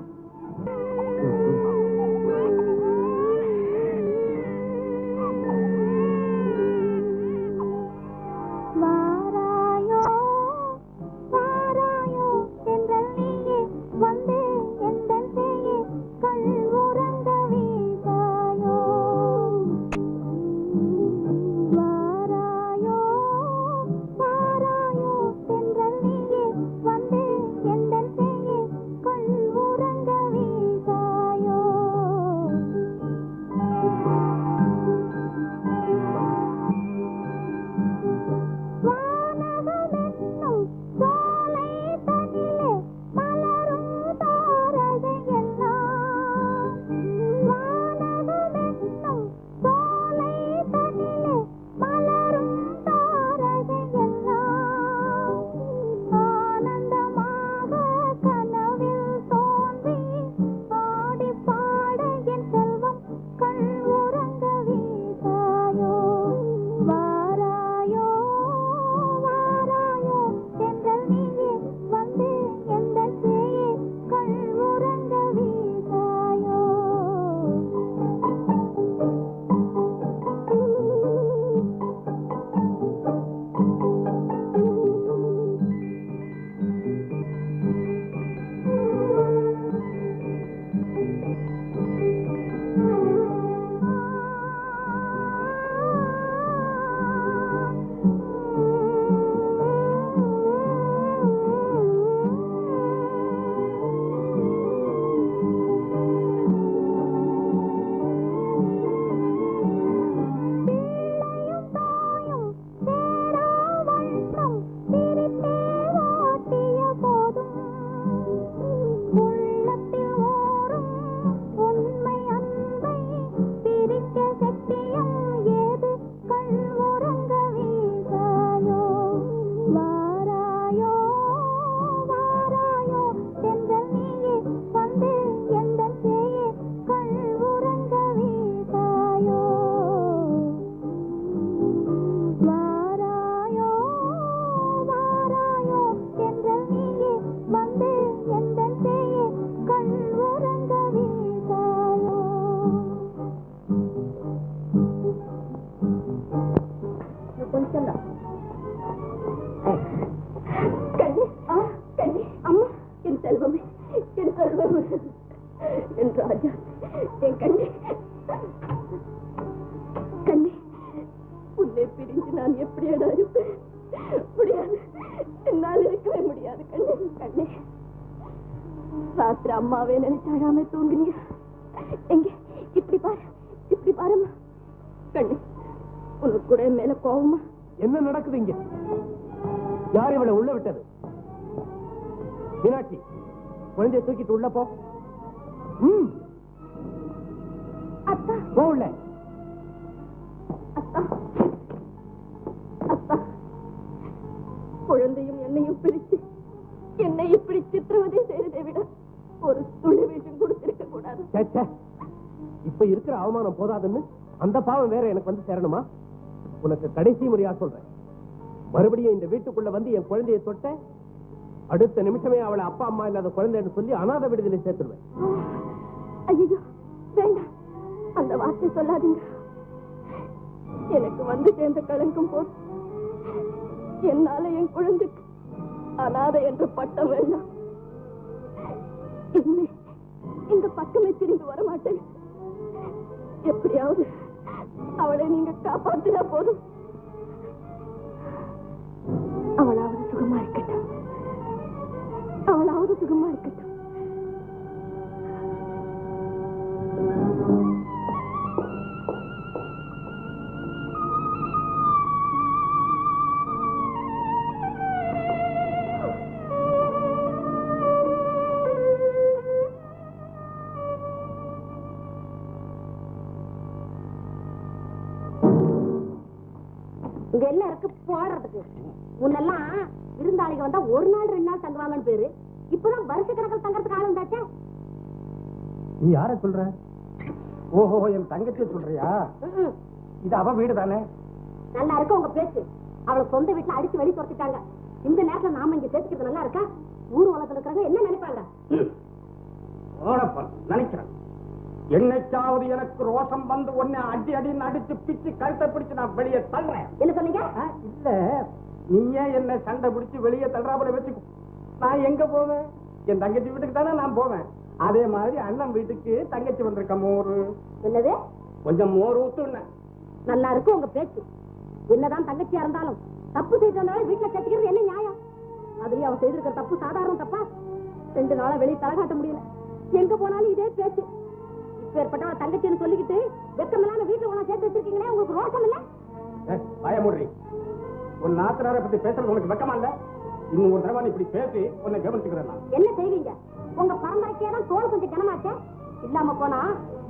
முடியாது கண்ணே கண்ணே. ராத்திரி அம்மாவே நினைச்சு அழாம தூங்குறீங்க. எங்க இப்படி பாரு, இப்படி பாருமா கண்ணு. உனக்கு கூட மேல கோவமா? என்ன நடக்குது இங்க? யார் இவளை உள்ள விட்டது? மீனாட்சி, குழந்தைய தூக்கிட்டு உள்ள போ. அத்தா போ உள்ள. அத்தா அத்தா, குழந்தையும் என்னையும் பிரிச்சு என்னை இப்படி சித்திரவதை செய்ததை விட ஒரு துளி விஷம் கொடுத்திருக்க கூடாது. இப்ப இருக்கிற அவமானம் போதாதுன்னு அந்த பாவம் வேற எனக்கு வந்து சேரணுமா? உனக்கு கடைசி முறையா சொல்றேன், மறுபடியும் இந்த வீட்டுக்குள்ள வந்து என் குழந்தையை தொட்ட அடுத்த நிமிஷமே அவளை அப்பா அம்மா இல்லாத குழந்தைன்னு சொல்லி அநாத விடுதலை சேர்த்துடுவேன். ஐயோ வேண்டாம், அந்த வார்த்தை சொல்லாதீங்க. எனக்கு வந்து சேர்ந்த கலங்கும் போது என்னால என் குழந்தைக்கு அநாதை என்ற பட்டம் வேண்டாம். இனிமே இந்த பக்கமே திரும்பி வர மாட்டேன். எப்படியாவது அவளை நீங்க காப்பாத்தினா போதும். அவளாவது சுகமா இருக்கட்டும், அவளாவது சுகமா இருக்கட்டும். இங்க என்ன இருக்கு போடுறதுக்கு? முன்னெல்லாம் விருந்தாளிக வந்தா ஒரு நாள் 2 நாள் தங்குவாங்கன்னு பேரு. இப்பதான் வருஷ கணக்கில் தங்கறதுக்கு ஆள் வந்தாச்சா? நீ யார சொல்ற? ஓஹோ, என் தங்கச்சியை சொல்றியா? இது அவ வீடு தானே? நல்லா இருக்கு உங்க பேச்சு. அவளை சொந்த வீட்டுல அடிச்சு வெளியே துரத்திட்டாங்க. இந்த நேரத்துல நாம இங்க சேர்த்துக்கிறது நல்லா இருக்கா? ஊர் உலகத்துல இருக்கிறவங்க என்ன நினைப்பாங்க? நினைக்கிறேன். என்னைக்காவது எனக்கு ரோஷம் வந்து உன்னை அடி அடின்னு அடிச்சு பிச்சு கழுத்தை பிடிச்சு நான் வெளியே தள்ளுறேன். என்ன சொன்னீங்க? இல்ல, நீயே என்ன சண்டை பிடிச்சு வெளியே தள்ளுறாப்புல வச்சுக்கோ. நான் எங்க போவேன்? என் தங்கச்சி வீட்டுக்கு தானே நான் போவேன். அதே மாதிரி அண்ணன் வீட்டுக்கு தங்கச்சி வந்திருக்க மோரு. என்னது? கொஞ்சம் மோர் ஊத்துன. நல்லா இருக்கு உங்க பேச்சு. என்னதான் தங்கச்சியா இருந்தாலும் தப்பு செய்து வந்தாலும் வீட்டுல சேர்த்துக்கிறது என்ன நியாயம்? அதுலயும் அவ செய்திருக்கிற தப்பு சாதாரண தப்பா? 2 நாளா வெளியே தலை காட்ட முடியல. எங்க போனாலும் இதே பேச்சு. இப்ப ஏற்பட்ட தங்கச்சின்னு சொல்லிக்கிட்டு வெக்கமில்லாம வீட்டுல உன சேர்த்து வச்சிருக்கீங்களே, உங்களுக்கு ரோஷம் இல்ல? பய முடி. உன் நாத்தனாரை பத்தி பேசுறது உனக்கு வெக்கமா இல்ல? இன்னும் ஒரு தடவை இப்படி பேசி உன்னை கவனிச்சுக்கிறேன். என்ன செய்வீங்க? உங்க பரம்பரைக்கே தான் தோல் கொஞ்சம் கனமாச்சே. இல்லாம போனா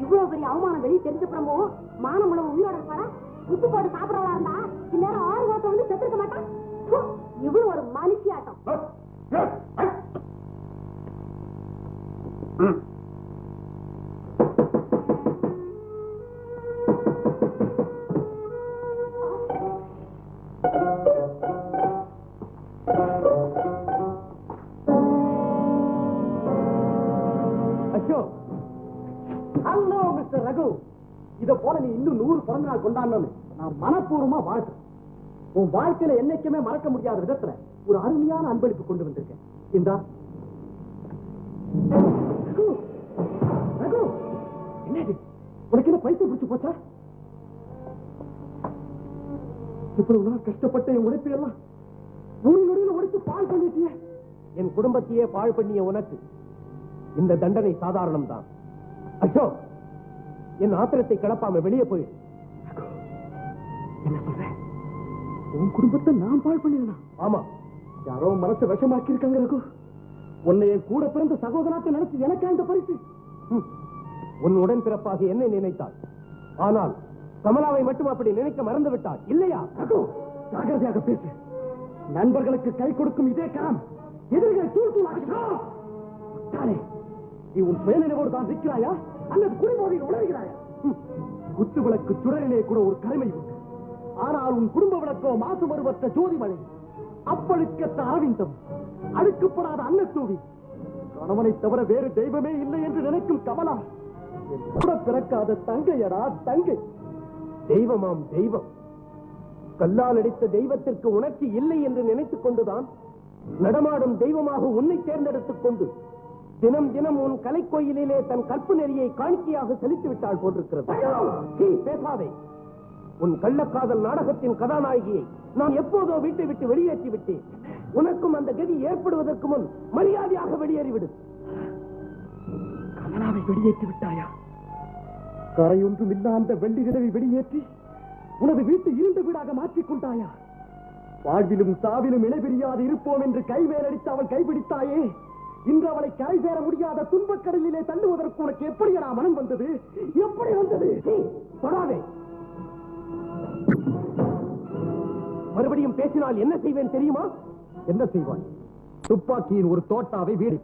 இவ்வளவு பெரிய அவமானம் வெளியே தெரிஞ்சப்புறமும் மானம் உணவு உயிரோட இருப்பாரா? உப்பு போட்டு சாப்பிடறவளா இருந்தா இந்நேரம் 6 வாரத்தை வந்து செத்துருக்க மாட்டான். இவ்வளவு ஒரு மனுஷியாட்டம். ஹலோ மிஸ்டர் ரகு, இத போல நீ இன்னும் 100 பிறந்த நாள் கொண்டாடணும் நான் மனப்பூர்வமா வாழ்த்துறேன். உன் வாழ்க்கையில என்னைக்குமே மறக்க முடியாத விதத்துல ஒரு அருமையான அன்பளிப்பு கொண்டு வந்திருக்கேன். இந்தா. ரகு, என்னது உனக்கு என்ன பைசா பிடிச்சு போச்சா? இவ்வளவு நாள் கஷ்டப்பட்ட என் உழைப்பு எல்லாம் ஒரு நொடியில் உடைத்து பால் பண்ணிட்டிய. என் குடும்பத்தையே பாழ் பண்ணிய உனக்கு இந்த தண்டனை சாதாரணம் தான். அசோக், என் ஆத்திரத்தை கிளப்பாம வெளியே போயிடு. என்ன சொல்ற? உன் குடும்பத்தை நான் பாழ் பண்ணினா? ஆமா, யாரோ மனசை விஷமாக்கி இருக்காங்க ரகு. உன்னை என் கூட பிறந்த சகோதரத்தை நினைச்சு எனக்கா இந்த பரிசு? உன் உடன் பிறப்பாக என்னை நினைத்தாள். ஆனால் கமலாவை மட்டும் அப்படி நினைக்க மறந்து விட்டாள் இல்லையா? ரகு, ஜாகிரதையாக பேசு. நண்பர்களுக்கு கை கொடுக்கும் இதே கரம் எதிரிகளை தூள் தூளாகிறாய். நீ உன் சுயநினைவோடு தான் நிற்கிறாயா அல்லது குடிபோதையில் உணர்கிறாயா? குத்து விளக்கு சுடரிலே கூட ஒரு கடமை உண்டு. ஆனால் உன் குடும்ப விளக்கோ மாசு மறுவற்ற ஜோதிமலை, அப்பழுக்கற்ற அரவிந்தம், அடுக்கப்படாத அன்னத்தூவி, கணவனை தவிர வேறு தெய்வமே இல்லை என்று நினைக்கும் கமலா கூட பிறக்காத தங்கையடா தங்கை. தெய்வமாம் தெய்வம். கல்லால் அடித்த தெய்வத்திற்கு உணர்ச்சி இல்லை என்று நினைத்துக் கொண்டுதான் நடமாடும் தெய்வமாக உன்னை தேர்ந்தெடுத்துக் கொண்டு தினம் தினம் உன் கலைக்கோயிலே தன் கற்பு நெறியை காணிக்கையாக செலுத்தி விட்டாள் போன்றிருக்கிறது. பேசாதே. உன் கள்ளக்காதல் நாடகத்தின் கதாநாயகியை நான் எப்போதோ வீட்டை விட்டு வெளியேற்றி விட்டேன். உனக்கும் அந்த கதி ஏற்படுவதற்கு முன் மரியாதையாக வெளியேறிவிடு. கமலாவை வெளியேற்றி விட்டாயா? கரையொன்றும் இல்ல அந்த வெள்ளி நிலவை வெளியேற்றி உனது வீட்டு இருண்ட வீடாக மாற்றிக் கொண்டாயா? வாழ்விலும் சாவிலும் இணைபிரியாது இருப்போம் என்று கைவேலடித்து அவள் கைப்பிடித்தாயே, இன்று அவளை கரை சேர முடியாத துன்பக்கடலிலே தள்ளுவதற்கு உனக்கு எப்படியா மனம் வந்தது? எப்படி வந்தது? தொடாதே. மறுபடியும் பேசினால் என்ன செய்வேன் தெரியுமா? என்ன செய்வாய்? துப்பாக்கியின் ஒரு தோட்டாவை வீடி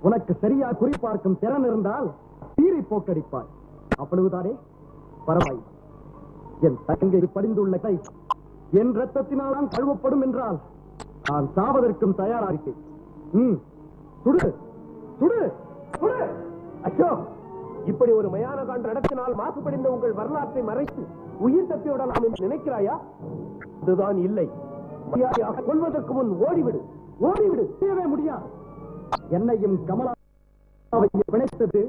உனக்கு சரியா குறிப்பார்க்கும் திறன் இருந்தால் தீரை போக்கடிப்பாய். அவ்வளவுதானே? பரவாயில்லை. என் தங்கை படிந்துள்ள கை என் ரத்தத்தினால் தான் கழுவப்படும் என்றால் நான் சாவதற்கும் தயாராகிறேன். சுடு சுடு சுடு. அசோக், இப்படி ஒரு மயான காண்டு நடத்தினால் மாசுபடிந்த உங்கள் வரலாற்றை மறைத்து உயிர் தப்பி விடலாம் என்று நினைக்கிறாயா? அதுதான் இல்லை. மரியாதையாக கொள்வதற்கு முன் ஓடிவிடு, ஓடிவிடு. செய்யவே முடியாது. என்னையும் கமலாவையும் பிணைத்தது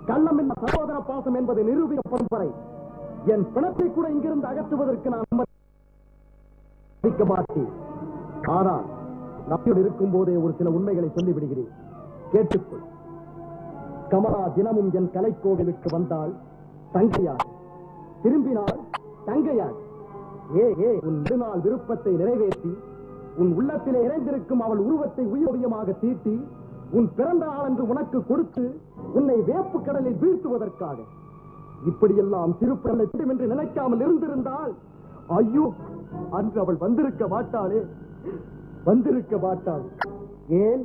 கள்ளமில்ல சகோதர பாசம் என்பது நிரூபிக்கப்படும் வரை என் பிணத்தை கூட இங்கிருந்து அகற்றுவதற்கு நான் அனுமதிக்க மாட்டேன். ஆனால் நம்மோடு இருக்கும் போதே ஒரு சில உண்மைகளை சொல்லிவிடுகிறேன், கேட்டுக்கொள். கமலா தினமும் என் கலைக்கோவிலுக்கு வந்தாள் தங்கையாக, திரும்பினாள் தங்கையாக. உன் நெடுநாள் விருப்பத்தை நிறைவேற்றி உன் உள்ளத்திலே இறைந்திருக்கும் அவள் உருவத்தை உயிரோவியமாக தீட்டி உன் பிறந்த நாள் என்று உனக்கு கொடுத்து உன்னை வேப்பு கடலில் வீழ்த்துவதற்காக. இப்படியெல்லாம் திருப்பலை என்று நினைக்காமல் இருந்திருந்தால் ஐயோ, அன்று அவள் வந்திருக்க மாட்டாளே, வந்திருக்க மாட்டாள். ஏன்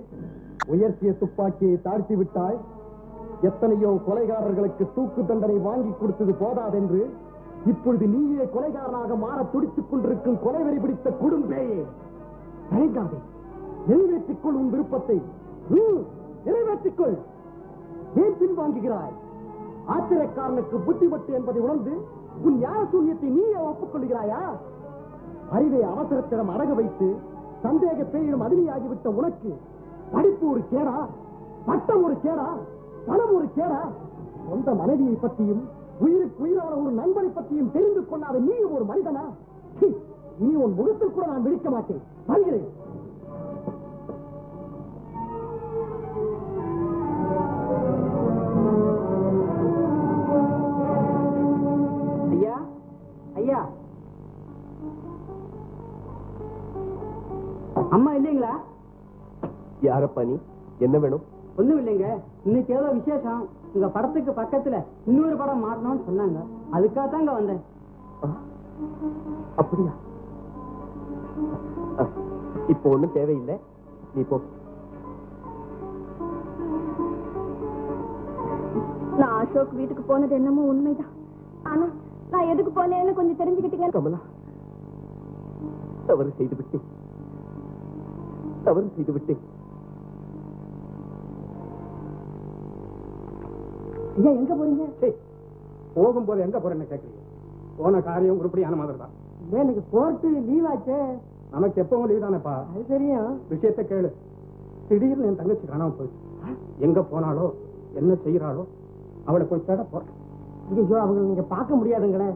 உயர்த்திய துப்பாக்கியை தாழ்த்தி விட்டாய்? எத்தனையோ கொலைகாரர்களுக்கு தூக்கு தண்டனை வாங்கி கொடுத்தது போதாதென்று இப்பொழுது நீயே கொலைகாரனாக மாற துடித்துக் கொண்டிருக்கும் கொலைவெறி பிடித்த குடும்பேயே, தயங்காதே, நிறைவேற்றிக்கொள் உன் விருப்பத்தை. நிறைவேற்றிக்கொள். ஏன் பின்வாங்குகிறாய்? ஆச்சரியக்காரனுக்கு புத்திமட்டு என்பதை உணர்ந்து உன் ஞான சூன்யத்தை நீயே ஒப்புக்கொள்கிறாயா? அறிவை அவசரத்திடம் அடக வைத்து சந்தேக பேரிடம் அடிமையாகிவிட்ட உனக்கு படிப்பு ஒரு கேடா, பட்டம் ஒரு கேடா, பணம் ஒரு கேடா? சொந்த மனைவியை பற்றியும் உயிருக்கு உயிரான ஒரு நண்பனை பற்றியும் தெரிந்து கொள்ளாத நீ ஒரு மனிதனா? இனி உன் முகத்தில் கூட நான் விழிக்க மாட்டேன். வருகிறேன். ஐயா, ஐயா, அம்மா இல்லைங்களா? யாரப்பா நீ? என்ன வேணும்? ஒண்ணும் இல்லைங்க. இன்னைக்கு ஏதோ விசேஷம். உங்க படத்துக்கு பக்கத்துல இன்னொரு படம் மாறணும்னு சொன்னாங்க. அதுக்காக தான் இங்க வந்தேன். அப்படியா? இப்போ ஒண்ணும் தேவையில்லை, நீ போ. நான் அசோக் வீட்டுக்கு போனது என்னமோ உண்மைதான். ஆனா நான் எதுக்கு போனேன்னு கொஞ்சம் தெரிஞ்சுக்கிட்டீங்க. கமலா, தவறு செய்து விட்டேன், தவறு செய்து விட்டேன். ஐயா, எங்க போறீங்க? போகும்போது எங்க போறேன்னு கேட்கறீங்க? போன காரியம் உருப்படியான மாதிரி தான். எனக்கு கோர்ட்டு லீவ் ஆச்சே. நமக்கு எப்பவும் லீவ் தானேப்பா. அது தெரியும். விஷயத்தை கேளு. திடீர்னு என் தங்கச்சி காணாம போயிடுச்சு. எங்க போனாலோ என்ன செய்யறாளோ அவளை போய் தேட போறேன். ஐயோ, அவங்க நீங்க பார்க்க முடியாதுங்களே.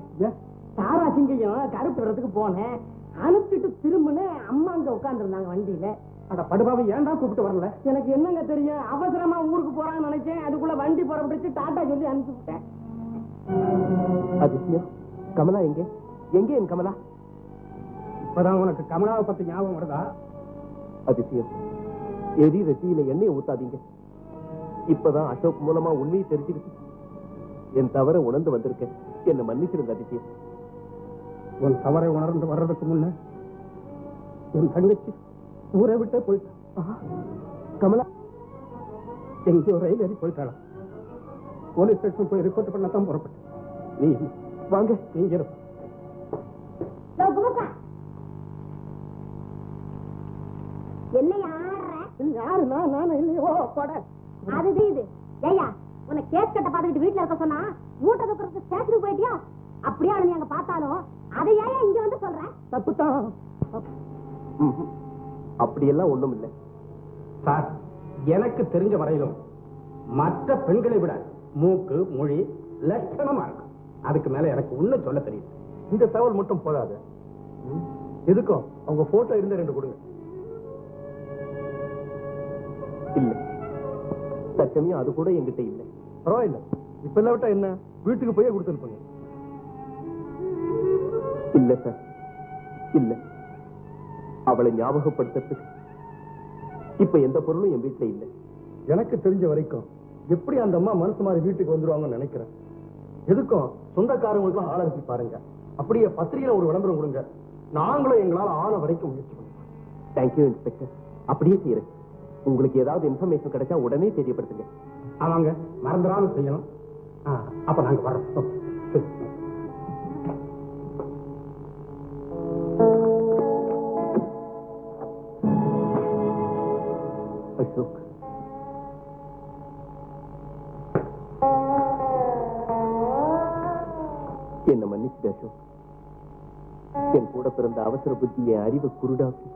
தாரா சிங்கையும் கருப்பு இடத்துக்கு போனேன். அனுப்பிட்டு திரும்பினேன். அம்மா அங்க உட்கார்ந்து இருந்தாங்க வண்டியில. அட படுபாவை ஏன்டா கூப்பிட்டு வரல? எனக்கு என்னங்க தெரியும், அவசரமா ஊருக்கு போறான்னு நினைச்சேன். அதுக்குள்ள வண்டி புறப்பட்டுச்சு. டாட்டா சொல்லி அனுப்பி விட்டேன். அதிசயம். கமலா எங்கே? எங்கே என் கமலா? இப்பதான் உனக்கு கமலாவை பத்தி ஞாபகம் வருதா? அதிசயம். எரி ரசியில எண்ணெயை ஊத்தாதீங்க. இப்பதான் அசோக் மூலமா உண்மையை தெரிஞ்சுக்கிட்டு என் தவற உணர்ந்து வந்திருக்கேன். என்ன மன்னிச்சிருங்க அதிசயம். உன் தவறை உணர்ந்து வர்றதுக்கு முன்ன என் தங்கச்சி ஊரை விட்டே போயிட்டா. கமலா எங்கேயோ ரயில் ஏறி போயிட்டாளா? போலீஸ் ஸ்டேஷன் போய் ரிப்போர்ட் பண்ணத்தான் புறப்பட்டேன். நீ வாங்க. நீங்க இரு. என்ன யாரு? நானும் இல்லையோ பட. அது இது ஏயா, உன்னை கேஸ் கட்ட பாத்துக்கிட்டு வீட்டுல இருக்க சொன்னா மூட்டை தூக்குறதுக்கு ஸ்டேஷனுக்கு போயிட்டியா? அப்படியே நீ அங்க பார்த்தாலும் அதை ஏன் இங்க வந்து சொல்றேன்? தப்புதான். அப்படியெல்லாம் ஒண்ணும் இல்லை சார். எனக்கு தெரிஞ்ச வரையிலும் மற்ற பெண்களை விட மூக்கு மொழி லட்சணமா இருக்கும். அதுக்கு மேல எனக்கு ஒண்ணும் சொல்ல தெரியும். இந்த தகவல் மட்டும் போதாது. எதுக்கும் அவங்க போட்டோ இருந்த 2 கொடுங்க. தற்சமயம் அது கூட என்கிட்ட இல்லை. பரவாயில்ல, இப்ப எல்லாம் விட்டா என்ன, வீட்டுக்கு போய் கொடுத்து அனுப்புங்க. இல்ல சார், இல்ல. அவளை ஞாபகப்படுத்துறதுக்கு இப்ப எந்த பொருளும் என் வீட்டுல இல்லை. எனக்கு தெரிஞ்ச வரைக்கும் எப்படி அந்த அம்மா மனசு மாதிரி வீட்டுக்கு வந்துருவாங்கன்னு நினைக்கிறேன். எதுக்கும் சொந்தக்காரங்களுக்கு ஆள் அனுப்பி பாருங்க. அப்படியே பத்திரிகையில ஒரு விளம்பரம் கொடுங்க. நாங்களும் எங்களால ஆன வரைக்கும் முயற்சி பண்ணுவோம். Thank you inspector. அப்படியே செய்யறேன். உங்களுக்கு ஏதாவது இன்ஃபர்மேஷன் கிடைச்சா உடனே தெரியப்படுத்துங்க. ஆமாங்க, மறந்துடாம செய்யணும். அப்ப நாங்க வரோம். சரி. அசோக், என்ன மன்னிச்சு அசோக். என் கூட பிறந்த அவசர புத்தி என் அறிவை குருடாக்கி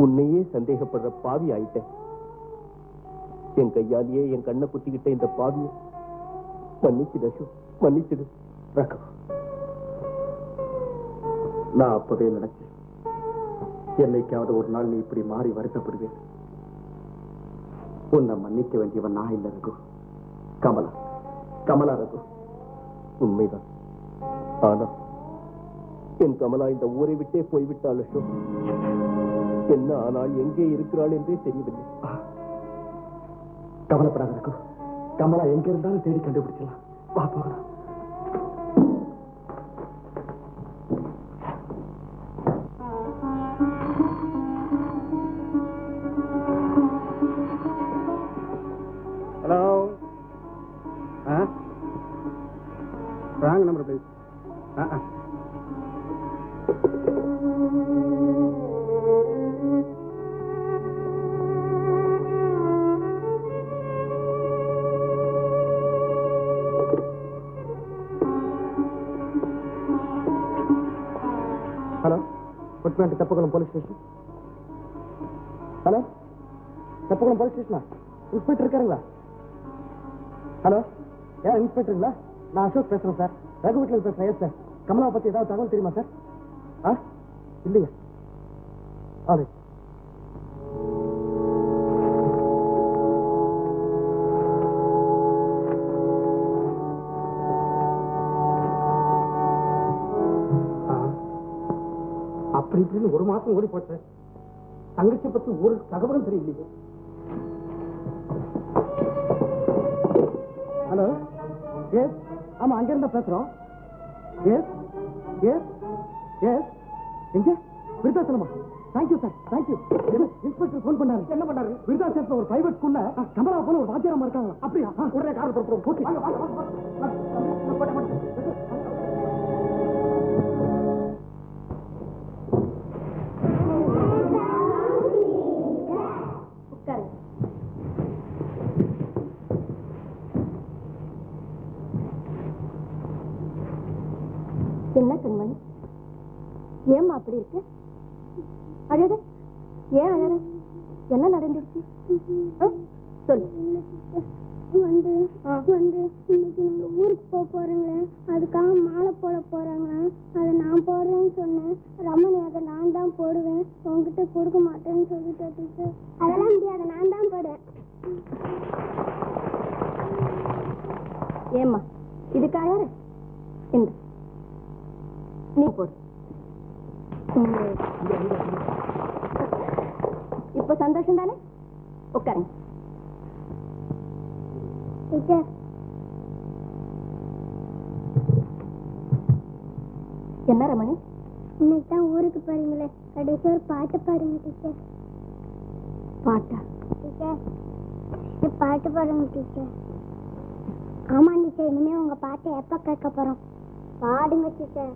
உன்னையே சந்தேகப்படுற பாவி ஆயிட்டேன். என் கையாலேயே என் கண்ணை குத்திக்கிட்ட இந்த பாவியை மன்னிச்சிடு அசோக், மன்னிச்சிடு. நான் அப்பவே நினைச்சேன், என்னைக்காவது ஒரு நாள் நீ இப்படி மாறி வருத்தப்படுவேன். உன்னை மன்னிக்க வேண்டியவன் நான் இல்ல ரகு, கமலா. கமலா ரகு. உண்மைதான். ஆனா என் கமலா இந்த ஊரை விட்டே போய்விட்டாள் அசோக். என்ன ஆனால் எங்கே இருக்கிறாள் என்றே தெரியவில்லை. கவலைப்படாத ரகு, கமலா எங்க இருந்தாலும் தேடி கண்டுபிடிச்சலாம். வா போகலாம். Hello, wrong number please. Hello, குட்மேட்டு Teppakulam police station. Hello, Teppakulam police ஸ்டேஷனா? இன்ஸ்பெக்டர் இருக்காருங்களா? ஹலோ, ஏன் இன்ஸ்பெக்டருங்களா? நான் அசோக் பேசுறேன் சார். ரகு வீட்டில் பேசுறேன். சார், கமலாவை பத்தி ஏதாவது தகவல் தெரியுமா சார்? இல்லையா? ஆலே. அப்படி இப்படின்னு ஒரு மாசம் ஓடி போச்சு. தங்கச்சி பத்தி ஒரு தகவலும் தெரியலையே. ஹலோ, எஸ், ஆமா, அங்க இருந்தா பேசுறோம். எஸ் எஸ் எஸ், எங்க? விருதாச்சலமா? Thank you sir, thank you. Inspector phone பண்ணாரு. என்ன பண்ணாரு? விருதாச்சலத்துல ஒரு பிரைவேட் ஸ்கூல்ல கமலா போல ஒரு வாத்தியாரமா இருக்காங்க. அப்படியா? உடனே கார் புறப்படுறோம். ஓகே. என்ன கண்மணி, ஏம்மா அப்படி இருக்கு? அழகு, ஏன் அழகு? என்ன நடந்துருச்சு? சொல்லு. இன்னைக்கு நீங்க ஊருக்கு போறீங்க, அதுக்காக மாலை போட போறாங்க. அதை நான் போடுறேன்னு சொன்னேன். ரமணி அதை நான் தான் போடுவேன், உங்ககிட்ட கொடுக்க மாட்டேன்னு சொல்லிட்டேன் டீச்சர். அதெல்லாம் முடியாது, நான் தான் போடுவேன். ஏம்மா இதுக்கு அழகு? இந்த நீ போடு. இப்ப சந்தோஷம் தானே? உட்காருங்க. டீச்சர், என்ன ரமணி? இன்னைக்கு தான் ஊருக்கு போறீங்களே, கடைசி ஒரு பாட்டு பாடுங்க டீச்சர். பாட்டா? டீச்சர், பாட்டு பாடுங்க டீச்சர். ஆமா டீச்சர், இனிமே உங்க பாட்டை எப்ப கேட்க போறோம்? பாடுங்க டீச்சர்.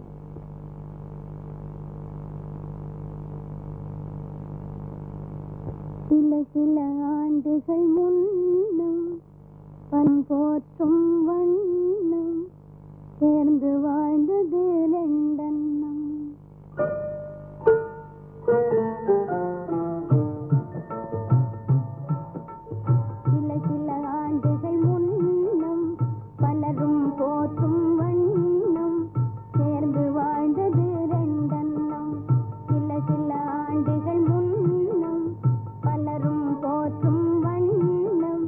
சில சில ஆண்டுகள் முன்னும் பண் போற்றும் வண்ணம் சேர்ந்து வாழ்ந்தது ரெண்டெண்ணம். சில சில ஆண்டுகள் முன்னும் பலரும் போற்றும் வண்ணம் சேர்ந்து வாழ்ந்தது ரெண்டெண்ணம். சில சில ஆண்டுகள் முன்னும் பலரும் போற்றும் வண்ணம்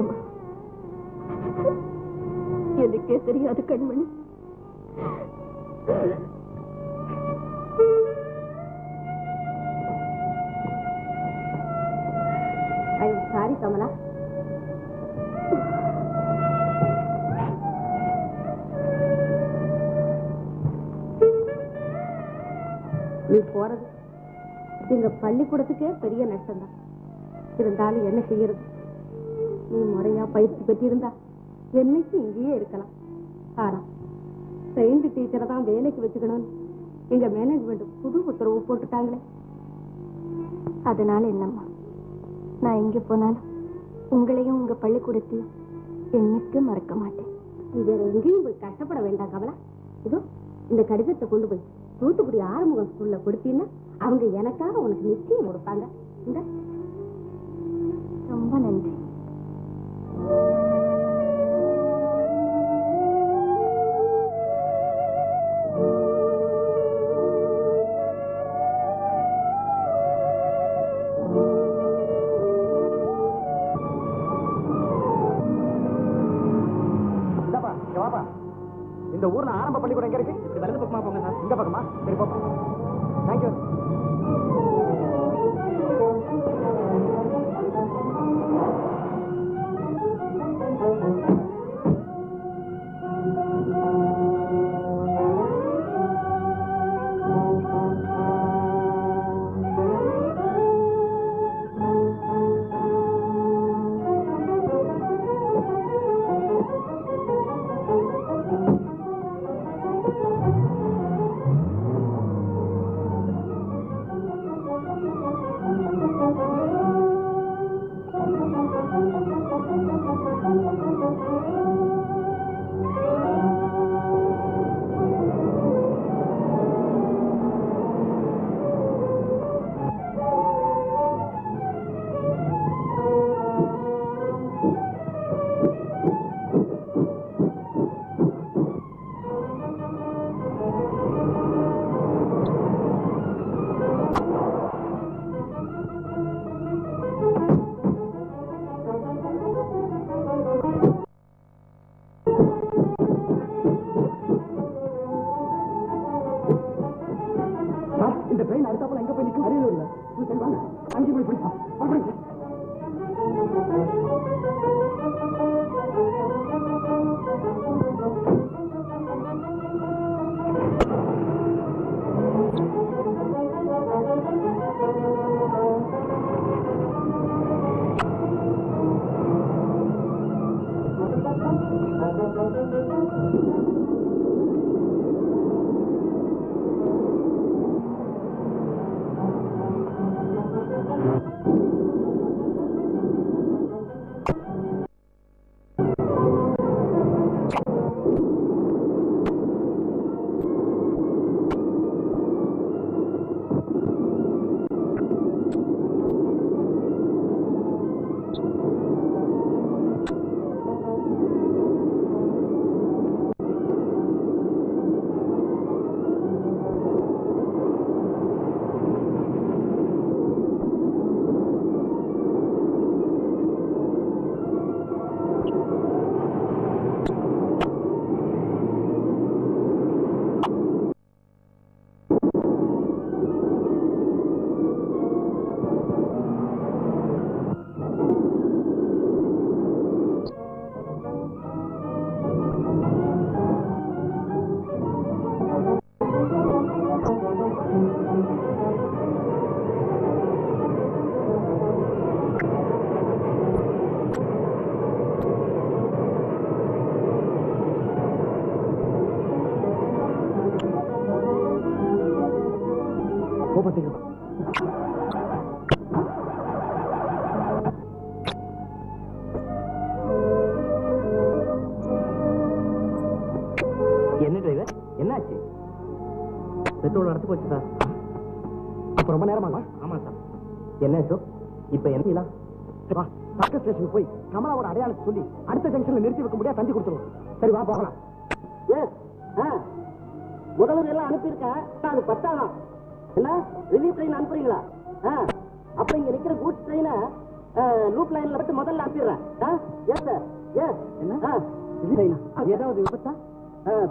நிஜமா எனக்கே தெரியாது கண்மணி. சாரி கமலா. நீ போறது எங்க பள்ளிக்கூடத்துக்கே பெரிய நஷ்டம் தான். இருந்தாலும் என்ன செய்யறது? நீ முறையா பயிற்சி பெற்றிருந்தா என்னைக்கு இங்கேயே இருக்கலாம். ஆனா ட்ரெயின்டு டீச்சரை தான் வேலைக்கு வச்சுக்கணும்னு எங்க மேனேஜ்மெண்ட் புது உத்தரவு போட்டுட்டாங்களே. அதனால என்னம்மா, நான் எங்க போனாலும் உங்களையும் உங்க பள்ளிக்கூடத்தையும் என்னைக்கு மறக்க மாட்டேன். நீ வேற எங்கேயும் போய் கஷ்டப்பட வேண்டாம் கமலா. இதோ இந்த கடிதத்தை கொண்டு போய் தூத்துக்குடி ஆறுமுகம் ஸ்கூல்ல கொடுத்தீங்கன்னா அவங்க எனக்காக உனக்கு நிச்சயம் கொடுப்பாங்க. இந்த ரொம்ப நன்றி. இந்த ஊர்ல ஆரம்ப பள்ளிக்கூடம் எங்க இருக்கு? இப்படி வலது பக்கமா போங்க சார். இந்த பக்கமா? சரி போப்போம். தேங்க்யூ. என்ன டிரைவர், என்னாச்சு? பெட்ரோல் நடத்து போச்சு சார். அப்ப ரொம்ப நேரமாங்களா? ஆமா சார். என்ன சார் இப்ப என்ன பக்க ஸ்டேஷனுக்கு போய் கமலாவோட அடையாளத்தை சொல்லி அடுத்த ஜங்ஷன்ல நிறுத்தி வைக்க முடியாது, தந்தி கொடுத்துருவோம். சரி வா போகலாம். முதல்வர் எல்லாம் அனுப்பியிருக்கேன், அது பத்தாதான். என்ன ரிலீஃப் ட்ரெயின் அனுப்புறீங்களா? அப்ப இங்க நிக்கிற கூட்ஸ் ட்ரெயினை லூப் லைன்ல விட்டு முதல்ல அனுப்பிடுறேன். ஏன் சார்? என்ன ஏதாவது விபத்தா?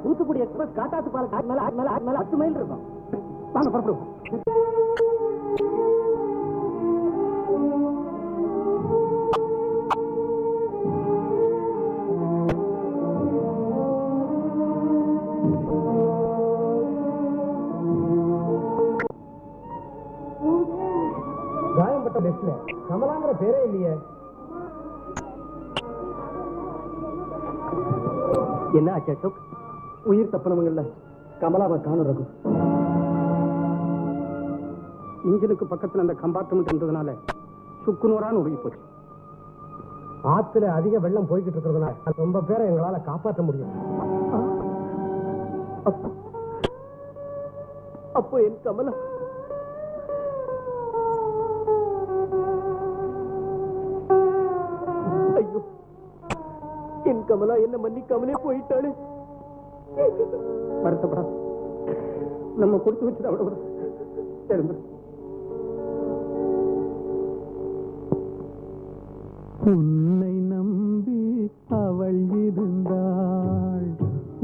தூத்துக்குடி எக்ஸ்பிரஸ் காட்டாத்து பாலம் மேல 10 மைல் இருக்கும். வாங்க புறப்படுவோம். காயம்பட்ட லிஸ்ட்ல கமலாங்கிற பேரே இல்லையே. என்ன ஆச்சு அசோக்? உயிர் தப்பினவங்கல்ல கமலாவை காணும். இன்ஜினுக்கு பக்கத்துல அந்த கம்பார்ட்மெண்ட் இருந்ததுனால சுக்குநூறான்னு உருகி போச்சு. ஆத்துல அதிக வெள்ளம் போய்கிட்டு இருக்கிறதுனால ரொம்ப பேரை எங்களால காப்பாற்ற முடியும். அப்போ என் கமலா ஐயோ, என் கமலா என்ன மன்னிக்காமலே போயிட்டாளே. வருத்தப்படாது, நம்ம கொடுத்து வச்சுட்டு அவ்வளவு இருந்து. உன்னை நம்பி அவள் இருந்தாள்,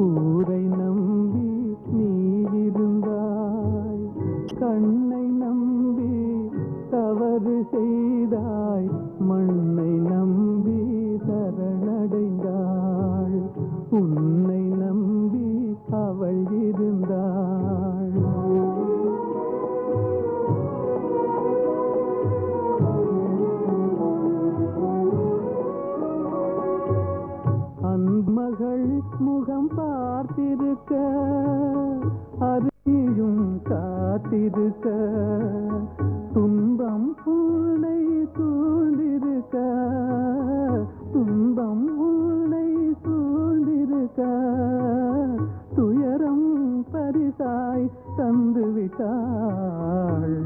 ஊரை நம்பி நீ இருந்தாய், கண்ணை நம்பி தவறு செய்தாய், மண்ணை நம்பி சரணடைந்தாள், உன்னை நம்பி அவள் இருந்தாள். மகள் முகம் பார்த்திருக்க, அருகியும் காத்திருக்க, துன்பம் உன்னை சூழ்ந்திருக்க, துன்பம் உன்னை சூழ்ந்திருக்க, துயரம் பரிசாய் தந்து விட்டாள்.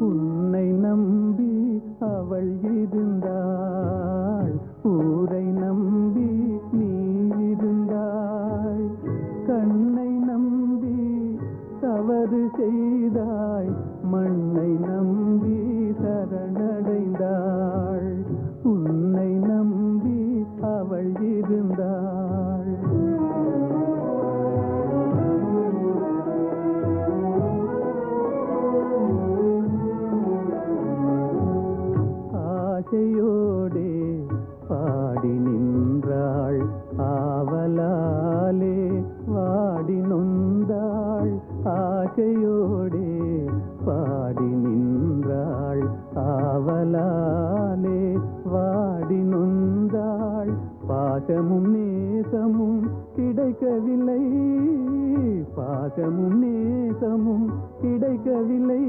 உன்னை நம்பி அவள் இருந்தாள், ஊரை நம்பி நீ இருந்தாய், கண்ணை நம்பி தவறு செய்தாய், மண்ணை நம்பி சரணடைந்தாள், உன்னை நம்பி அவள் இருந்தாள். ஆசையோடே பாடி நின்றாள், ஆவலாலே வாடி நொந்தாள், ஆசையோடே பாடி நின்றாள், ஆவலாலே வாடி நொந்தாள், பாசமும் நேசமும் கிடைக்கவில்லை, பாசமும் நேசமும் கிடைக்கவில்லை,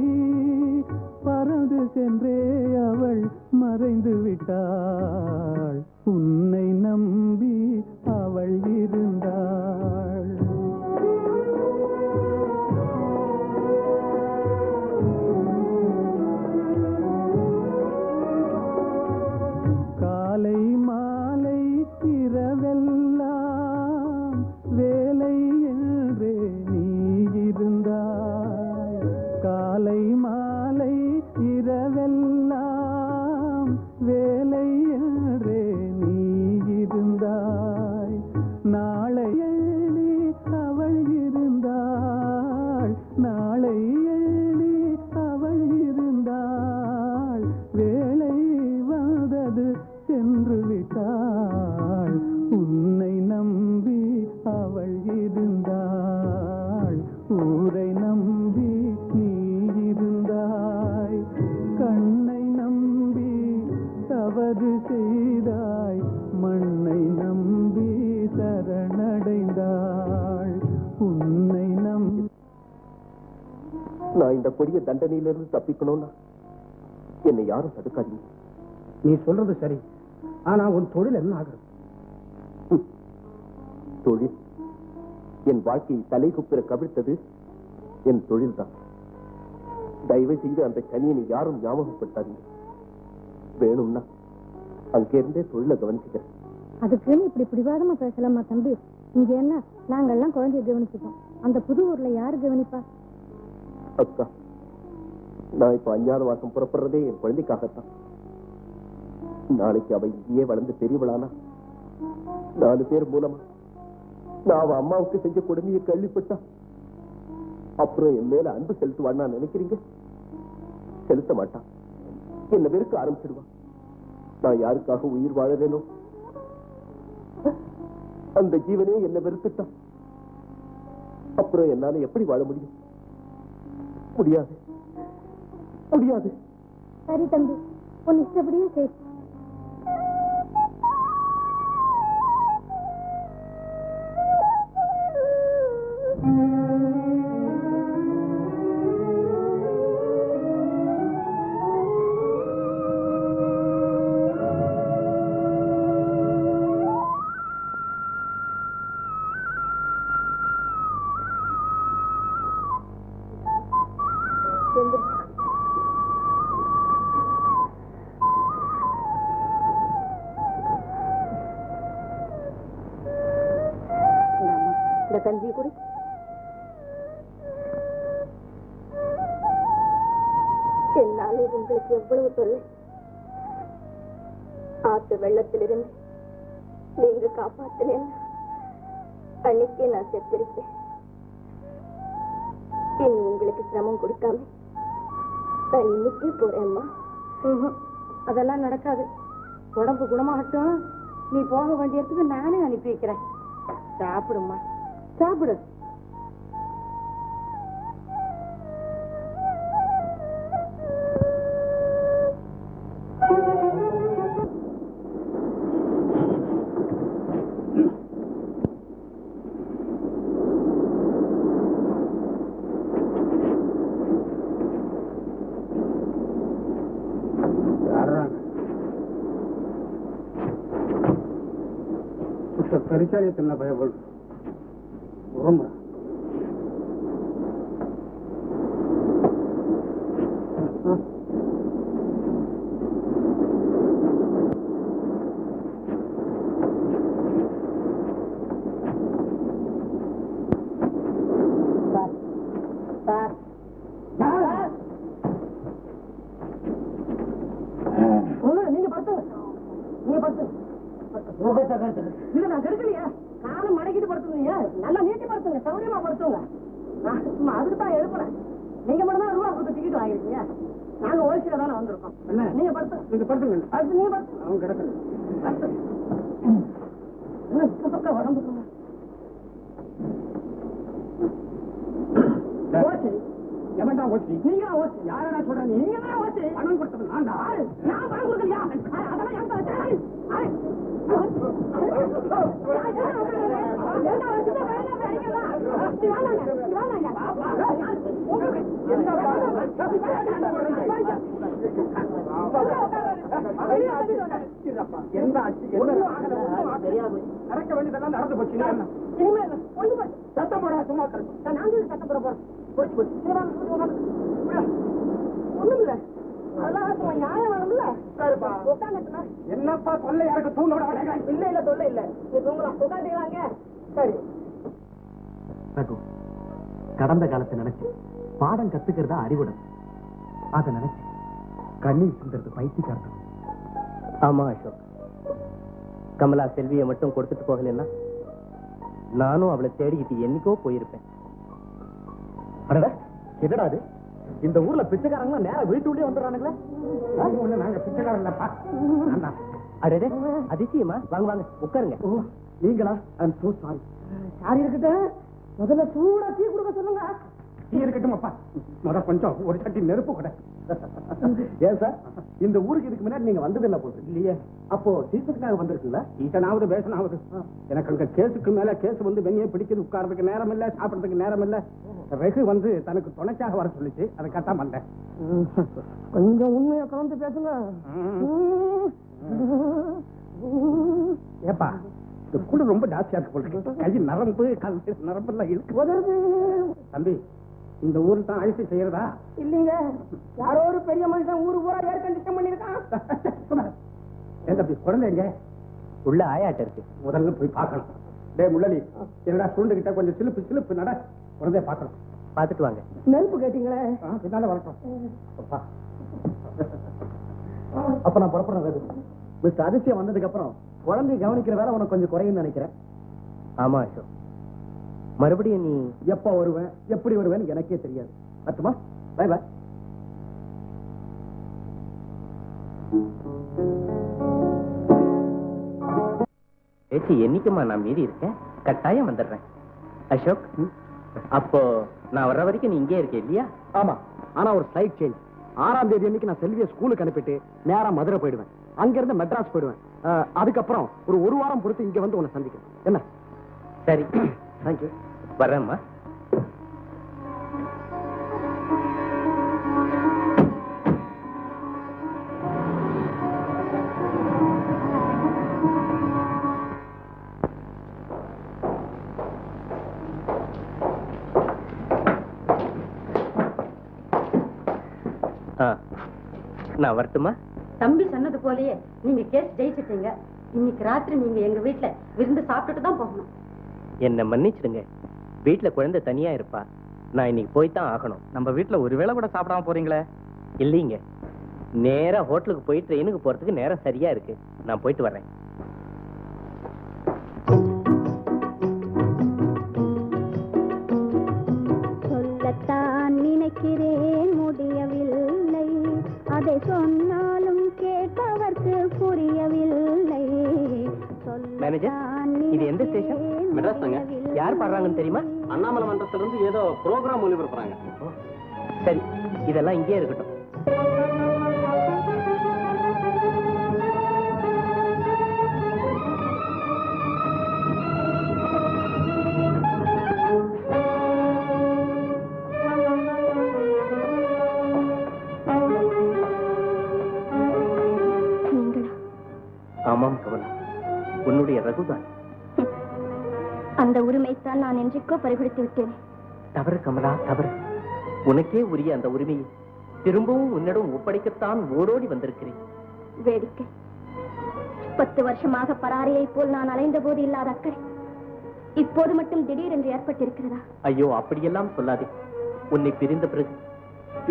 பறந்து சென்றே அவள் மறைந்து விட்டாள், உன்னை நம்பி அவள் இருந்தாள். காலை மாலை இரவெல்லாம் வேலை என்றே நீ இருந்தாய், காலை மாலை இரவெல்லாம் வேலை என்றே நீ இருந்தாய், நாளை எண்ணி அவள் இருந்தாள், நாளை எண்ணி அவள் இருந்தாள், வேலை வந்தது சென்று விட்டாள், உன்னை நம்பி அவள் இருந்தாள், ஊரை நம்பி நீ இருந்தாய், கண்ணை நம்பி தவறு செய்தாய், மண்ணை நம்பி சரணடைந்தாள், உன்னை நம்பி. நான் இந்த கொடிய தண்டனையிலிருந்து தப்பிக்கணும்னா என்னை யாரும் தடுக்காதீங்க. நீ சொல்றது சரி, ஆனா உன் தொழில் என்ன ஆகுறது? தொழில் என் வாழ்க்கையை தலைகுப்பிற கவிழ்த்தது என் தொழில் தான். தயவு செய்து அந்த சனியனை யாரும் ஞாபகப்படுத்தாதீங்க. வேணும்னா அங்கிருந்தே தொழிலை கவனிச்சுக்கிறேன். அதுக்குன்னு இப்படி பிடிவாதமா பேசலாமா தம்பி? இங்க என்ன, நாங்கெல்லாம் குழந்தைய கவனிச்சுக்கோம், அந்த புது ஊர்ல யாரு கவனிப்பா? அக்கா, நான் இப்ப 5வது மாசம் புறப்படுறதே என் குழந்தைக்காகத்தான். நாளைக்கு அவ இங்கேயே வளர்ந்து பெரியவளானா 4 பேர் மூலமா நான் அவ அம்மாவுக்கு செஞ்ச கொடுமையை கேள்விப்பட்டா அப்புறம் என் மேல அன்பு செலுத்துவான்னு நினைக்கிறீங்க? செலுத்த மாட்டான். என்ன வெறுக்க ஆரம்பிச்சிடுவான். நான் யாருக்காக உயிர் வாழறேனோ அந்த ஜீவனே என்ன வெறுத்துட்டான். அப்புறம் என்னால எப்படி வாழ முடியும்? முடியாது, முடியாது. சரி தம்பி, உன் இஷ்டப்படியே செய். கஞ்சி குடி. என்னாலே உங்களுக்கு எவ்வளவு தொல்லை. ஆத்து வெள்ளத்திலிருந்து நீங்க காப்பாத்தினேன். அன்னைக்கே நான் செத்திருப்பேன். இனி உங்களுக்கு சிரமம் கொடுக்காம நான் இன்னைக்கே போறேன்மா. அதெல்லாம் நடக்காது. உடம்பு குணமாகட்டும், நீ போக வேண்டியதுக்கு நானே அனுப்பி வைக்கிறேன். சாப்பிடுமா, சாப்பிடு. ಪರಿಚಯ ಭಯಗಳು நீங்க படுத்துங்க, நீங்க படுத்துங்க. இல்ல நான் கெடுக்கலையா? காலம் மடக்கிட்டு படுத்துங்க, நல்லா நீட்டி படுத்துங்க, சௌரியமா படுத்துங்க. அதுக்கு தான் எழுப்புறேன். நீங்க மட்டும் தான் ரூபா கொடுத்து டிக்கெட் வாங்கிருக்கீங்க. நாங்க ஓசியில தானே வந்திருக்கோம். நீங்க படுத்துங்க, நீங்க படுத்துங்க. அது நீங்க படுத்துங்க, அவங்க கிடக்குங்க. பக்கம் உடம்புக்குங்க ஓசி. எவன்டா ஓசி? நீங்க ஓசி. யாரா சொல்ற? நீங்க தான் ஓசி. பணம் கொடுத்தது நான்டா. நான் பணம் கொடுக்கலையா? அதெல்லாம் எங்க வச்சு நடக்க வேண்டியதெல்லாம் நடந்து போச்சு. சத்தம் போட சும்மா சத்தம் போட போறேன். ஒண்ணும் இல்ல, அதெல்லாம் நியாயம் வேணும்ல. என்னப்பா தொல்லை? யாருக்கு தூங்க விட? இல்ல இல்ல தொல்லை இல்ல, நீ தூங்கலாம். உட்காந்துக்கலாங்க. சரி ரகு, கடந்த காலத்தை நினைச்சு பாடம் கத்துக்கிறதா அறிவுடன், அதை நினைச்சு கண்ணீர் சிந்துறது பைத்தியக்காரன். ஆமா அசோக், கமலா செல்வியை மட்டும் கொடுத்துட்டு போகலன்னா நானும் அவளை தேடிக்கிட்டு என்னைக்கோ போயிருப்பேன். என்னடா அது? இந்த ஊர்ல பிச்சைக்காரங்க நேரம் வீட்டுள்ளே வந்துடுறானுங்களே. நாங்க பிச்சைக்காரன் இல்லப்பா. அடே அதிசயமா? வாங்க வாங்க உட்காருங்க. நீங்களா? I'm so sorry. சாரி இருக்கட்டும், முதல்ல சூடா டீ கொடுக்க சொல்லுங்க. டீ இருக்கட்டும் அப்பா. முத கொஞ்சம் ஒரு சட்டி நெருப்பு கூட. ஏன் சார், இந்த ஊருக்கு இதுக்கு முன்னாடி நீங்க வந்ததில்லை போட்டு இல்லையே? அப்போ சீசனுக்காக வந்திருக்குல்ல? சீசனாவது பேசனாவது. எனக்கு அங்க கேஸுக்கு மேல கேஸ் வந்து வெண்ணியை பிடிக்கிறது, உட்கார்றதுக்கு நேரம் இல்ல, சாப்பிடறதுக்கு நேரம் இல்ல. வெகு வந்து தனக்கு துணைச்சாக வர சொல்லிச்சு, அதை கட்டாம வந்தேன். கொஞ்சம் உண்மையை கலந்து பேசுங்க. ஏப்பா, இந்த குழு ரொம்ப ஜாஸ்தியா இருக்கு போல. கை நரம்பு நரம்பு எல்லாம் இருக்கு. தம்பி, இந்த ஊர் தான் ஐசி செய்யறதா? இல்லீங்க, யாரோ ஒரு பெரிய மனுஷன் ஊரு பூரா ஏர் கண்டிஷன் பண்ணிருக்கான். ஏன் தம்பி, குழந்தைங்க உள்ள ஆயாட்ட இருக்கு, முதல்ல போய் பார்க்கணும். டே முள்ளலி, என்னடா சுருண்டுகிட்ட கொஞ்சம் சிலுப்பு சிலுப்பு நட, குழந்தைய பார்க்கணும். பாத்துட்டு வாங்க. நெருப்பு கேட்டீங்களே, பின்னால வரட்டும். அப்ப நான் புறப்படுறேன். மிஸ்டர் அதிசயம் வந்ததுக்கு அப்புறம் குழந்தைய கவனிக்கிற வேலை உனக்கு கொஞ்சம் குறையும்னு நினைக்கிறேன். ஆமா அசோக், மறுபடியும் நீ எப்ப வருவேன் எப்படி வருவேன்னு எனக்கே தெரியாது. அத்துமா பை பை. பேச்சு என்னைக்குமா நான் மீறி இருக்கேன், கட்டாயம் வந்துடுறேன். அசோக், அப்போ நான் வர்ற வரைக்கும் நீ இங்கே இருக்க இல்லையா? ஆமா, ஆனா ஒரு ஸ்லைட் சேஞ்ச். 6ஆம் தேதி அன்னைக்கு நான் செல்வியை ஸ்கூலுக்கு அனுப்பிட்டு நேரா மதுரை போயிடுவேன். அங்க இருந்து மெட்ராஸ் போயிடுவேன். அதுக்கப்புறம் ஒரு வாரம் பொறுத்து இங்க வந்து உன்னை சந்திக்கிறேன். என்ன? சரி, தேங்க்யூ. வர்றேம்மா. நான் வரட்டுமா? தம்பி சொன்னது போலயே நீங்க கேஸ் ஜெயிச்சிட்டீங்க. இன்னைக்கு ராத்திரி நீங்க எங்க வீட்டுல விருந்து சாப்பிட்டுட்டு தான் போகணும். என்ன மன்னிச்சிடுங்க, வீட்டுல குழந்தை தனியா இருப்பா. நான் இன்னைக்கு போய்தான் ஆகணும். நம்ம வீட்டுல ஒருவேளை கூட சாப்பிடாம போறீங்களே? இல்லைங்க, நேரா ஹோட்டலுக்கு போய் ட்ரெயினுக்கு போறதுக்கு நேரம் சரியா இருக்கு. நான் போயிட்டு வர்றேன். சொல்லத்தான் நினைக்கிறேன் முடியவில்லை, அதை சொன்னாலும் கேட்பவர்க்கு புரியவில்லை. மேனேஜர், இது எந்த ஸ்டேஷன்? மெட்ராஸ் தாங்க. யார் பாடுறாங்கன்னு தெரியுமா? அண்ணாமலை மன்றத்துல இருந்து ஏதோ ப்ரோக்ராம் ஒளிபரப்புறாங்க. சரி, இதெல்லாம் இங்கே இருக்கட்டும். ஆமாம் கமலா, உன்னுடைய ரகுதான். அந்த உரிமைத்தான் நான் என்றைக்கோ பறிகொடுத்து விட்டேன். தவறு கமலா, தவறு. உனக்கே உரிய அந்த உரிமையை திரும்பவும் உன்னிடம் ஒப்படைக்கத்தான் ஓடோடி வந்திருக்கிறேன். வேடிக்கை, 10 வருஷமாக பராரியை போல் நான் அலைந்த போது இல்லாத அக்கறை இப்போது மட்டும் திடீரென்று ஏற்பட்டிருக்கிறதா? ஐயோ, அப்படியெல்லாம் சொல்லாதே. உன்னை பிரிந்த பிறகு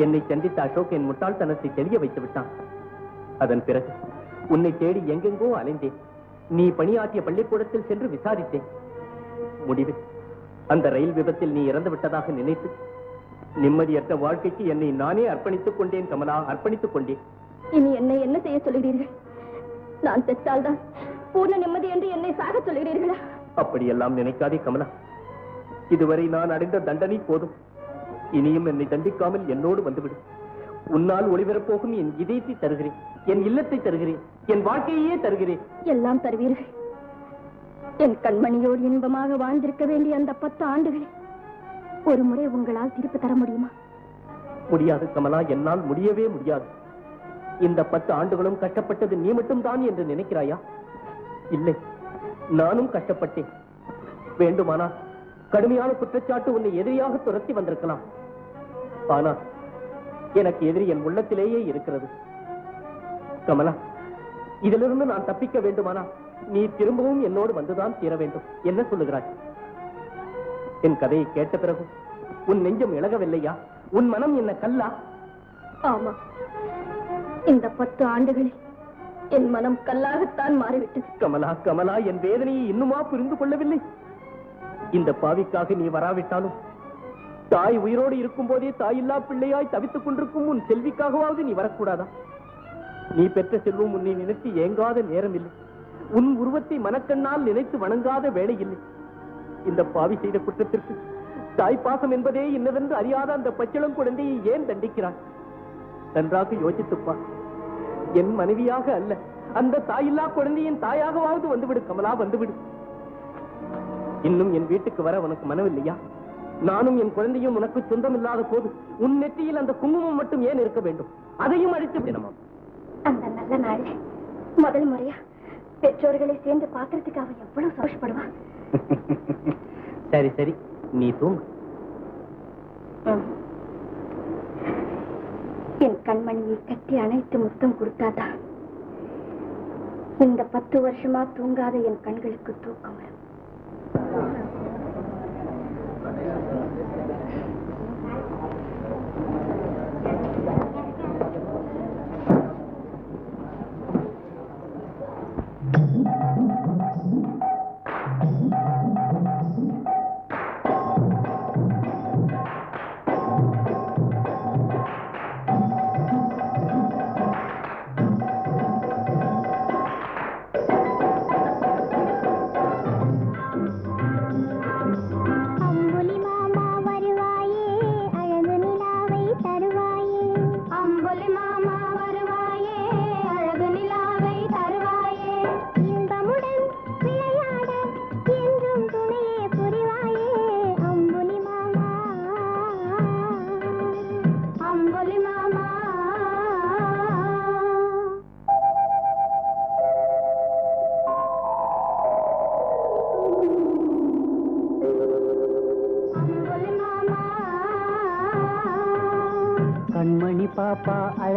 என்னை சந்தித்த அசோக் என் முட்டாள்தனத்தை தெளிய வைத்து விட்டான். அதன் பிறகு உன்னை தேடி எங்கெங்கோ அலைந்தேன். நீ பணியாற்றிய பள்ளிக்கூடத்தில் சென்று விசாரித்தேன். முடிவு, அந்த ரயில் விபத்தில் நீ இறந்து விட்டதாக நினைத்து நிம்மதியற்ற வாழ்க்கைக்கு என்னை நானே அர்ப்பணித்துக் கொண்டேன் கமலா, அர்ப்பணித்துக் கொண்டேன். இனி என்னை என்ன செய்ய சொல்கிறீர்கள்? நான் செத்தால்தான் பூர்ண நிம்மதி என்று என்னை சாக சொல்கிறீர்களா? அப்படியெல்லாம் நினைக்காதே கமலா. இதுவரை நான் அடைந்த தண்டனை போதும். இனியும் என்னை தண்டிக்காமல் என்னோடு வந்துவிடு. உன்னால் ஒளிபரப்போகும் என் இதயத்தை தருகிறேன், என் இல்லத்தை தருகிறேன், என் வாழ்க்கையே தருகிறேன். எல்லாம் தருவீர்கள். என் கண்மணியோடு இன்பமாக வாழ்ந்திருக்க வேண்டிய அந்த 10 ஆண்டுகளை ஒரு முறை உங்களால் திருப்பி தர முடியுமா? முடியாது கமலா, என்னால் முடியவே முடியாது. இந்த 10 ஆண்டுகளும் கஷ்டப்பட்டது நீ மட்டும்தான் என்று நினைக்கிறாயா? இல்லை, நானும் கஷ்டப்பட்டேன். வேண்டுமானால் கடுமையான குற்றச்சாட்டு உன்னை எதிரியாக துரத்தி வந்திருக்கலாம். ஆனால் எனக்கு எதிரி என் உள்ளத்திலேயே இருக்கிறது கமலா. இதிலிருந்து நான் தப்பிக்க வேண்டுமானா நீ திரும்பவும் என்னோடு வந்துதான் தீர வேண்டும். என்ன சொல்லுகிறாய்? என் கதையை கேட்ட பிறகு உன் நெஞ்சம் இழகவில்லையா? உன் மனம் என்ன கல்லா? ஆமா, இந்த 10 ஆண்டுகளில் என் மனம் கல்லாகத்தான் மாறிவிட்டது. கமலா, கமலா, என் வேதனையை இன்னுமா புரிந்து கொள்ளவில்லை? இந்த பாவிக்காக நீ வராவிட்டாலும் தாய் உயிரோடு இருக்கும் போதே தாயில்லா பிள்ளையாய் தவித்துக் கொண்டிருக்கும் உன் செல்விக்காகவாவது நீ வரக்கூடாதா? நீ பெற்ற செல்வம் உன்னை நினைத்து ஏங்காத நேரம் இல்லை. உன் உருவத்தை மனக்கண்ணால் நினைத்து வணங்காத வேலை இல்லை. இந்த பாவி செய்த குற்றத்திற்கு தாய் பாசம் என்பதே என்னவென்று அறியாத அந்த பச்சிளம் குழந்தையை ஏன் தண்டிக்கிறாய்? நன்றாக யோசித்துப்பா. என் மனைவியாக அல்ல, அந்த தாயில்லா குழந்தையின் தாயாகவாவது வந்துவிடு கமலா, வந்துவிடு. இன்னும் என் வீட்டுக்கு வர உனக்கு மனமில்லையா? நானும் என் குழந்தையும் உனக்கு சொந்தம் இல்லாத போது உன் நெற்றியில் அந்த குங்குமம் மட்டும் ஏன் இருக்க வேண்டும்? அதையும் அழித்து விடணும். அந்த நல்ல நாள் முதல் முறையா பெற்றோர்களை சேர்ந்து பார்க்கறதுக்கு அவன் எவ்வளவு சந்தோஷப்படுவான். சரி சரி, நீ தூங்கு. என் கண்மணியை கட்டி அணைத்து முத்தம் கொடுத்தாதான் இந்த 10 வருஷமா தூங்காத என் கண்களுக்கு தூக்கம் வரும்.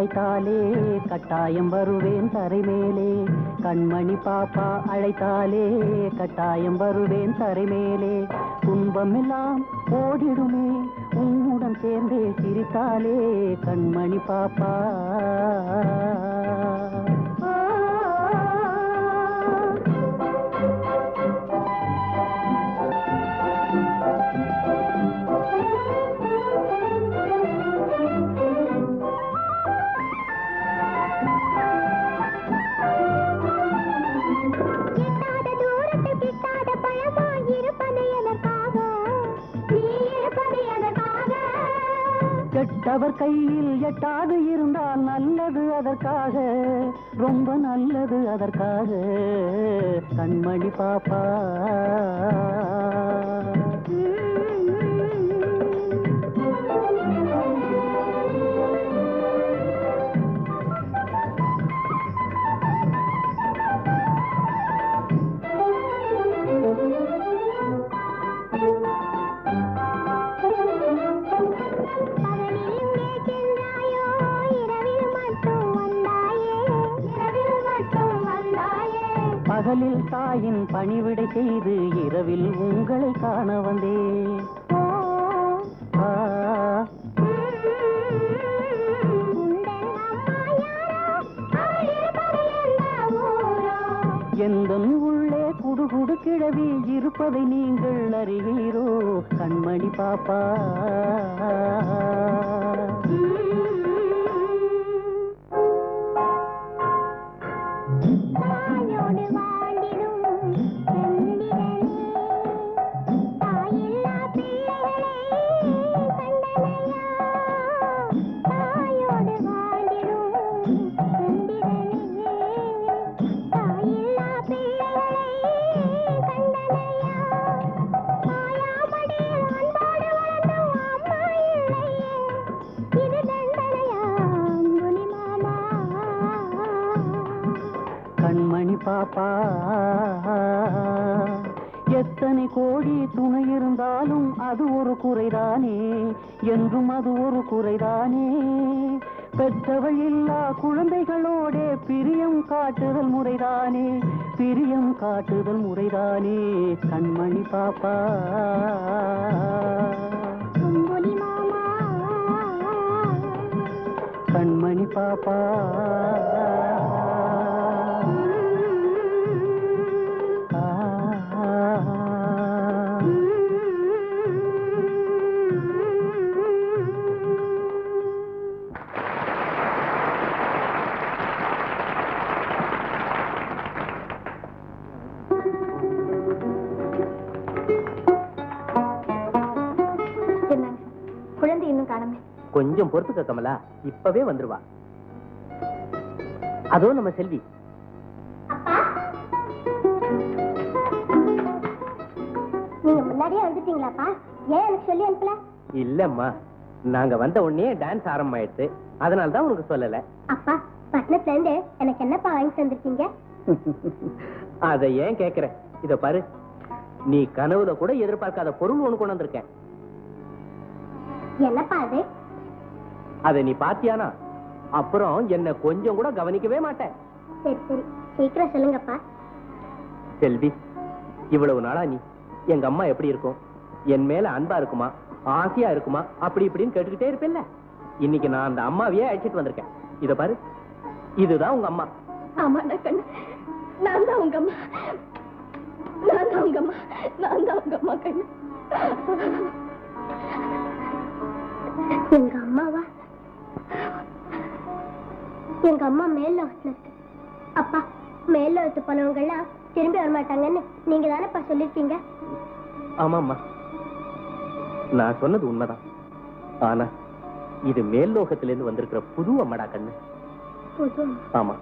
அழைத்தாலே கட்டாயம் வருவேன் தரை மேலே. கண்மணி பாப்பா அழைத்தாலே கட்டாயம் வருவேன் தரை மேலே. துன்பமெல்லாம் ஓடிடுமே உன்னுடன் சேர்ந்தே சிரித்தாலே கண்மணி பாப்பா. கெட்டவர் கையில் எட்டாது இருந்தால் நல்லது அதற்காக, ரொம்ப நல்லது அதற்காக கண்மணி பாப்பா. பகலில் தாயின் பணிவிடை செய்து இரவில் உங்களை காண வந்தேன். எந்தன் உள்ளே குடுகுடு கிழவி இருப்பதை நீங்கள் அறிவீரோ கண்மணி பாப்பா. கண்மணி பாப்பா, எத்தனை கோடி துணை இருந்தாலும் அது ஒரு குறைதானே, என்றும் அது ஒரு குறைதானே. பெற்றவள் இல்லா குழந்தைகளோட பிரியம் காட்டுதல் முறைதானே, பிரியம் காட்டுதல் முறைதானே கண்மணி பாப்பா. கண்மணி பாப்பா. குழந்தை இன்னும் காணமே. கொஞ்சம் பொறுத்துக்க கமலா, இப்பவே வந்துருவா. அதோ நம்ம செல்வி. நீங்க முன்னாடியே வந்துட்டீங்களாப்பா? ஏன் எனக்கு சொல்லி அனுப்பல? இல்லம்மா, நாங்க வந்த உடனே டான்ஸ் ஆரம்பமாயிடுச்சு, அதனாலதான் உனக்கு சொல்லல. அப்பா, பட்டணத்துல இருந்து எனக்கு என்னப்பா வாங்கி தந்திருக்கீங்க? அத ஏன் கேக்குற? இத பாரு, நீ கனவுல கூட எதிர்பார்க்காத பொருள் ஒண்ணு கொண்டு வந்திருக்கேன். என்னப்பா அது? அத நீ பாத்தியானா அப்புறம் என்ன கொஞ்சம் கூட கவனிக்கவே மாட்டேன். சரி சரி, சீக்கிரம் சொல்லுங்கப்பா. செல்வி, இவ்வளவு நாளா நீ எங்க அம்மா எப்படி இருக்கும், என் மேல அன்பா இருக்குமா, ஆசையா இருக்குமா, அப்படி இப்படின்னு கேட்டுக்கிட்டே இருப்பேன்ல. இன்னைக்கு நான் அந்த அம்மாவையே அழைச்சிட்டு வந்திருக்கேன். இத பாரு, இதுதான் உங்க அம்மா. ஆமாடா கண்ணு, நான் தான் உங்க அம்மா, நான் தான் உங்க அம்மா, நான் தான் உங்க அம்மா கண்ணு. எங்க அம்மாவா? எங்க அம்மா மேல்லோகத்துல இருக்கு. அப்பா, மேல்லோகத்து போனவங்க எல்லாம் திரும்பி வரமாட்டாங்கன்னு நீங்க தானேப்பா சொல்லிருக்கீங்க? ஆமாம்மா, நான் சொன்னது உண்மைதான். ஆனா இது மேல்லோகத்திலிருந்து வந்திருக்கிற புது அம்மாடா கண்ணு. புது? ஆமா,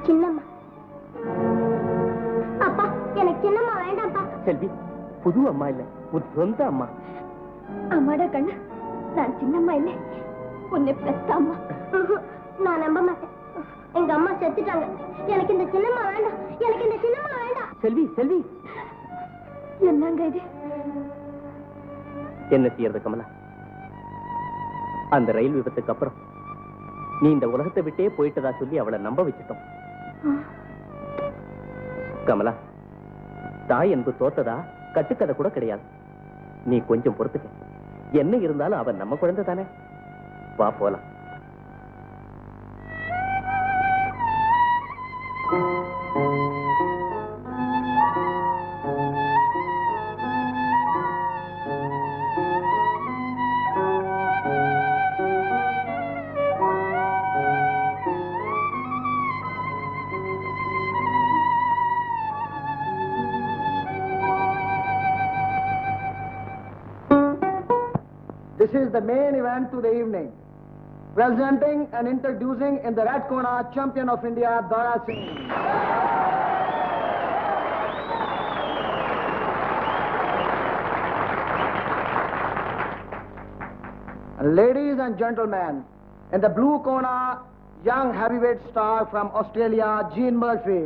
சின்னம்மா. அப்பா, எனக்கு சின்னம்மா வேண்டாம்ப்பா. செல்வி, புது அம்மா இல்ல, ஒரு சொந்த அம்மா. அம்மாடா கண்ணு, நான் சின்னம்மா இல்லை, உன்னை பெத்த அம்மா. நான் நம்ப மாட்டேன். எங்க அம்மா செத்துட்டாங்க. எனக்கு இந்த சின்னம்மா வேண்டாம், எனக்கு இந்த சின்னம்மா வேண்டாம். செல்வி, செல்வி, என்னங்க இது? என்ன செய்யறது கமலா? அந்த ரயில் விபத்துக்கு அப்புறம் நீ இந்த உலகத்தை விட்டே போயிட்டதா சொல்லி அவளை நம்ப வச்சுட்டோம். கமலா, தாய் என்பது தோத்ததா கட்டுக்கதை கூட கிடையாது. நீ கொஞ்சம் பொறுத்துக்க. என்ன இருந்தாலும் அவன் நம்ம குழந்தை தானே. வா போலாம். This is the main event to the evening. Presenting and introducing in the red corner, champion of India, Dara Singh. And ladies and gentlemen, in the blue corner, young heavyweight star from Australia, Gene Murphy.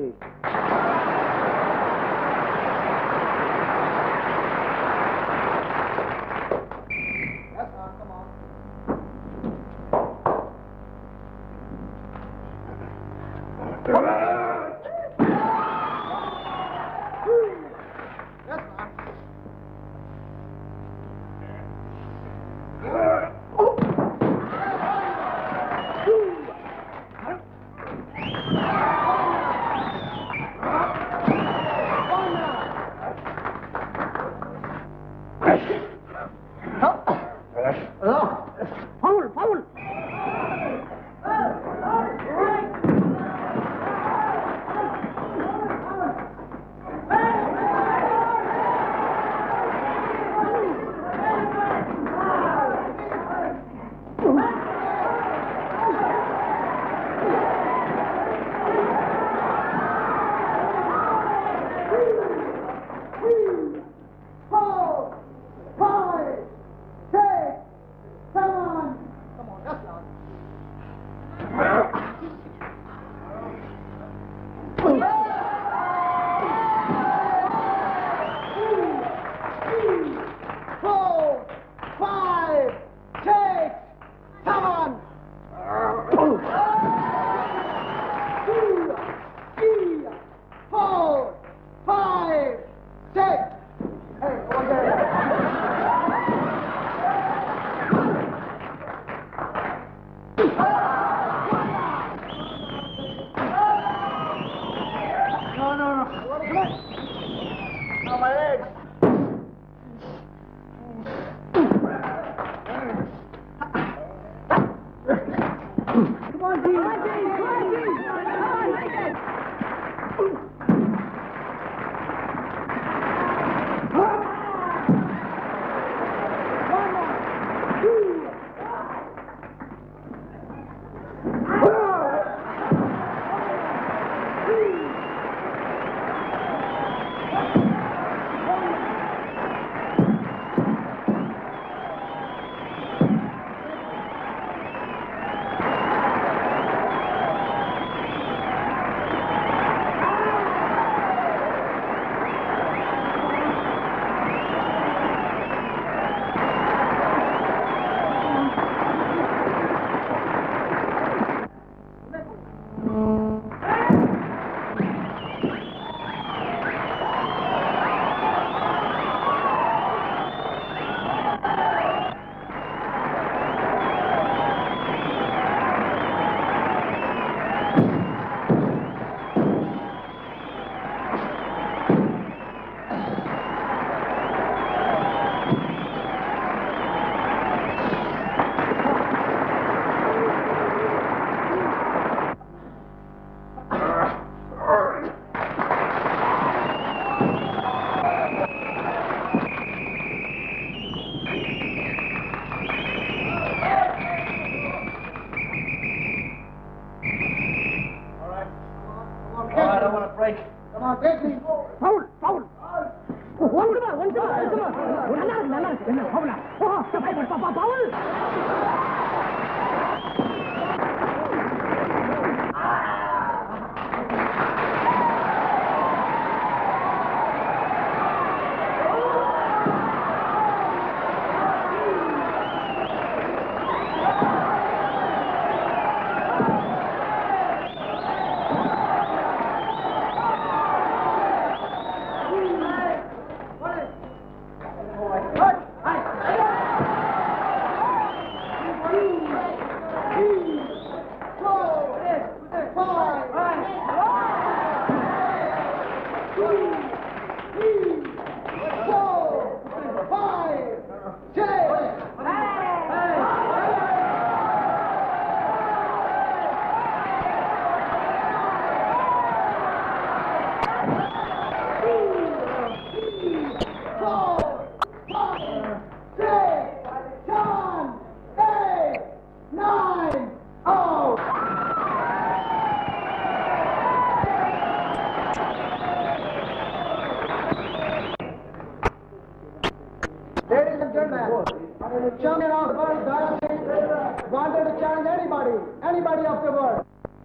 afterward.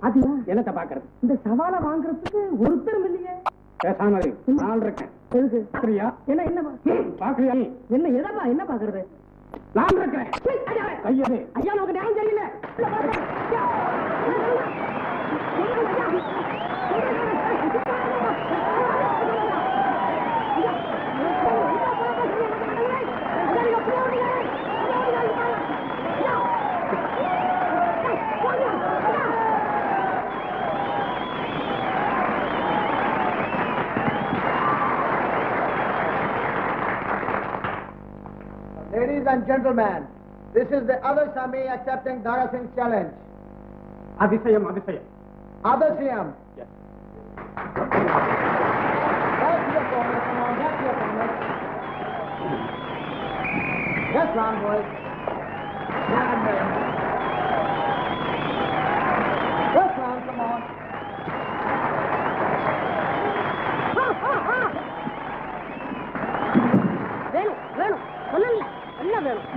அது என்னத்தை பாக்குறது? இந்த சவாலை வாங்குறதுக்கு ஒருத்தரும் இல்லையே. பேசாம நான் இருக்கேன். எதுக்கு? பாக்குறியா? என்ன என்ன பாக்குறியா? என்ன எதப்பா என்ன பாக்குறது? நான் இருக்கேன். கையது. ஐயா நமக்கு நியாயம் தெரியல. Ladies and gentlemen, this is the other Sami accepting Dara Singh's challenge. அதிசயம் அதிசயம். Other Siam. Yes. That's your corner, come on, that's your corner. Yes, Ram boys. Ram boys. Yes, Ram, come on. வேணும் வேணும் சொல்லல என்ன வேணும்?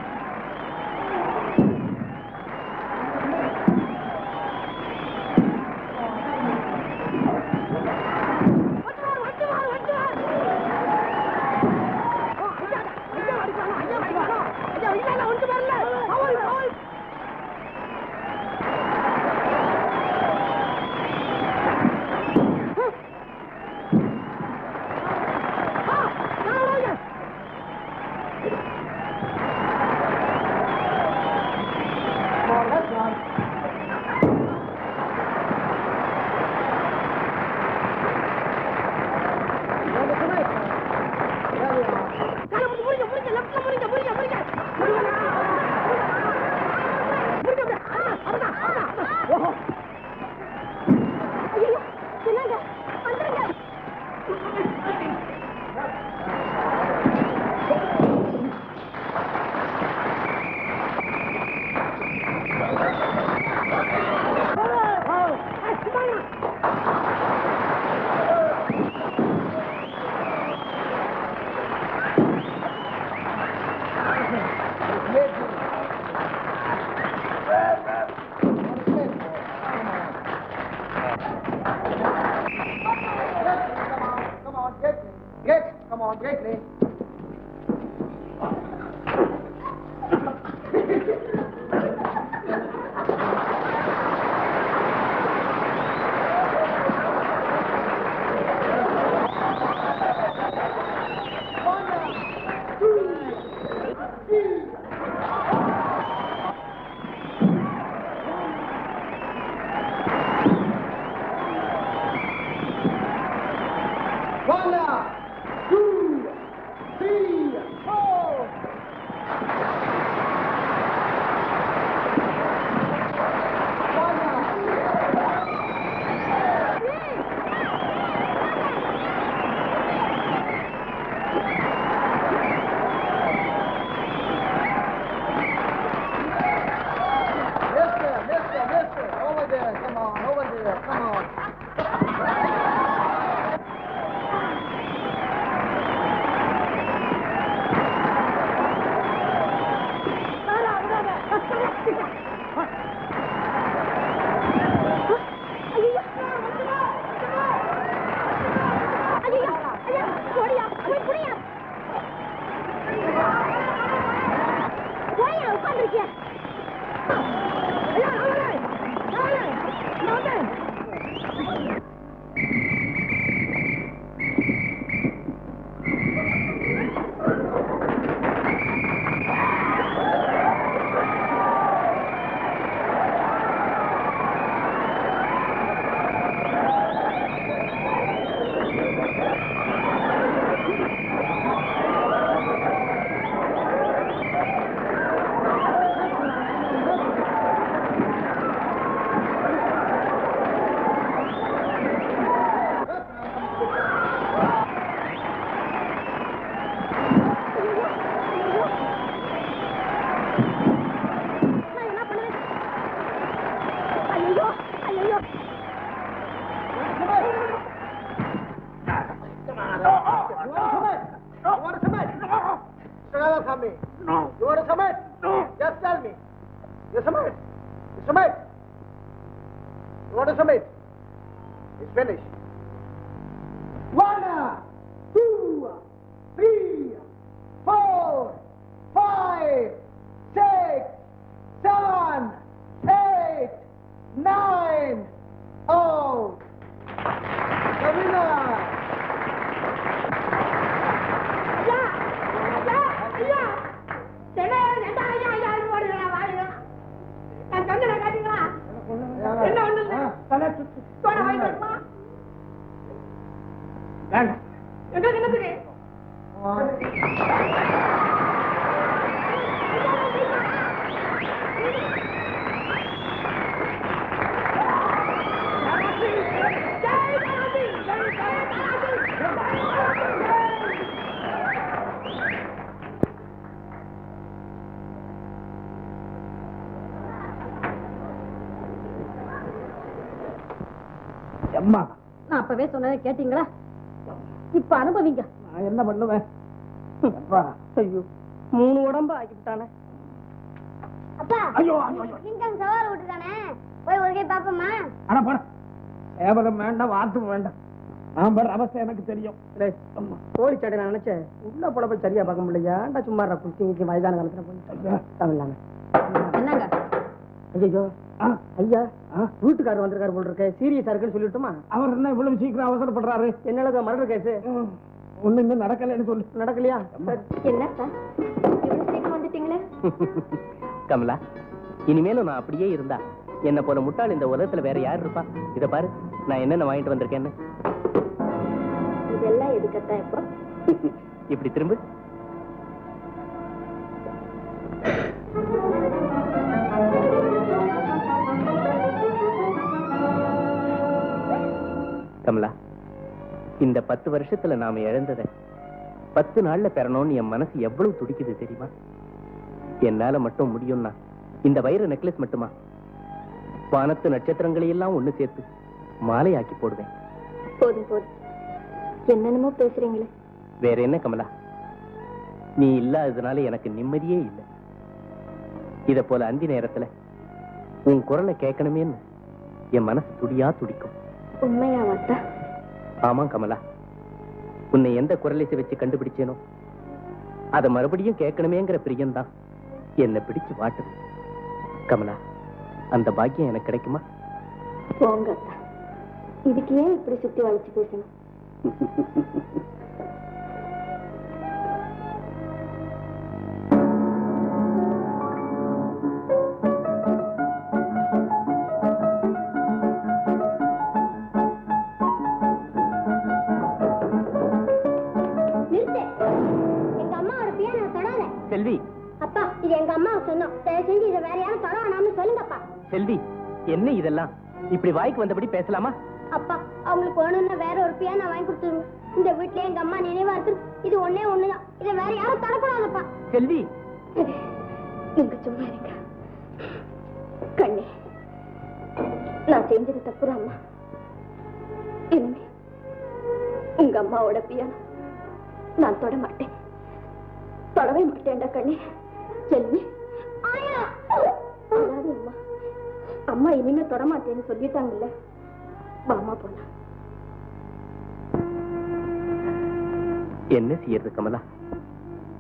Come on, get me. It's finished. 1, 2, 3, 4, 5, 6, 7, 8, 9. Oh, the winner. அம்மா, நான் அப்பவே சொன்னதை கேட்டீங்களா? இப்ப அனுபவிங்க. நான் என்ன பண்ணுவேன்? ஐயோ, 3 உடம்பு ஆக்கிட்டானே. அப்பா, ஐயோ சிங்கம் சவால் விட்டுதானே, போய் ஒரு கை பாப்போமா? அட போட, ஏவதம் வேண்டாம், வாத்தும் வேண்டாம். நான் படுற அவஸ்தை எனக்கு தெரியும். கோழி சடை நான் நினைச்சேன், உள்ள பொழப்ப சரியா பார்க்க முடியல. ஏன்டா சும்மா குளிச்சு வயதான காலத்துல போயிட்டாங்க. என்னங்க? ஐயோ ஐயா, வீட்டுக்காரர் வந்திருக்காரு போல் இருக்க, சீரியஸா இருக்குன்னு சொல்லிட்டுமா? அவர் என்ன இவ்வளவு சீக்கிரம் அவசரப்படுறாரு? என்னது மர்டர் கேஸ்? ஒண்ணு இன்னும் நடக்கலன்னு சொல்லி. நடக்கலையா? என்ன சார் இவ்வளவு சீக்கிரம் வந்துட்டீங்களே? கமலா, இனிமேலும் நான் அப்படியே இருந்தா என்ன போல முட்டாள் இந்த உலகத்துல வேற யார் இருப்பா? இத பாரு, நான் என்னென்ன வாங்கிட்டு வந்திருக்கேன்னு. இதெல்லாம் எதுக்கத்தான் இப்போ? இப்படி திரும்ப. கமலா, இந்த 10 வருஷத்துல நாம இழந்ததை 10 நாள்ல பெறணும்னு என் மனசு எவ்வளவு துடிக்குது தெரியுமா? என்னால மட்டும் முடியும்னா இந்த வைர நெக்லஸ் மட்டுமா, வானத்து நட்சத்திரங்களை எல்லாம் ஒண்ணு சேர்த்து மாலையாக்கி போடுவேன். போதும் போதும், என்னென்னமோ பேசுறீங்களே. வேற என்ன கமலா, நீ இல்லாததுனால எனக்கு நிம்மதியே இல்லை. இத போல அந்தி நேரத்துல உன் குரலை கேட்கணுமேன்னு என் மனசு துடியா துடிக்கும். உண்மையா வாத்தா? ஆமா கமலா, உன்னை எந்த குரலிசை வச்சு கண்டுபிடிச்சேனோ அதை மறுபடியும் கேட்கணுமேங்கிற பிரியம்தான் என்னை பிடிச்சு வாட்டுது. கமலா, அந்த பாக்கியம் எனக்கு கிடைக்குமா? போங்க அத்தா, இதுக்கு ஏன் இப்படி சுத்தி வளைச்சு பேசணும்? செல்வி, அப்பா, இது எங்க அம்மா சொன்னோம். தயவு செஞ்சு இதை வேற யாரும் தொட வேணாம்னு சொல்லுங்கப்பா. செல்வி, என்ன இதெல்லாம்? இப்படி வாய்க்கு வந்தபடி பேசலாமா? அப்பா, அவங்களுக்கு வேணும்னா வேற ஒரு பியானோ வாங்கி கொடுத்துருங்க. இந்த வீட்டுல எங்க அம்மா நினைவா இருக்கு. இது ஒண்ணே ஒண்ணுதான், இதை வேற யாரும் தொடக்கூடாதுப்பா. செல்வி, நீங்க சும்மா இருங்க. கண்ணே, நான் செஞ்சது தப்புதான் அம்மா. இனிமே உங்க அம்மாவோட பியானோ நான் தொட மாட்டேன், தொடவே மாட்டேன்டா கண்ணே. செல்வி, அம்மா அம்மா இனிமே தொடமாட்டேன்னு சொல்லிட்டாங்கல்ல. மாமா போனா என்ன செய்யறது கமலா?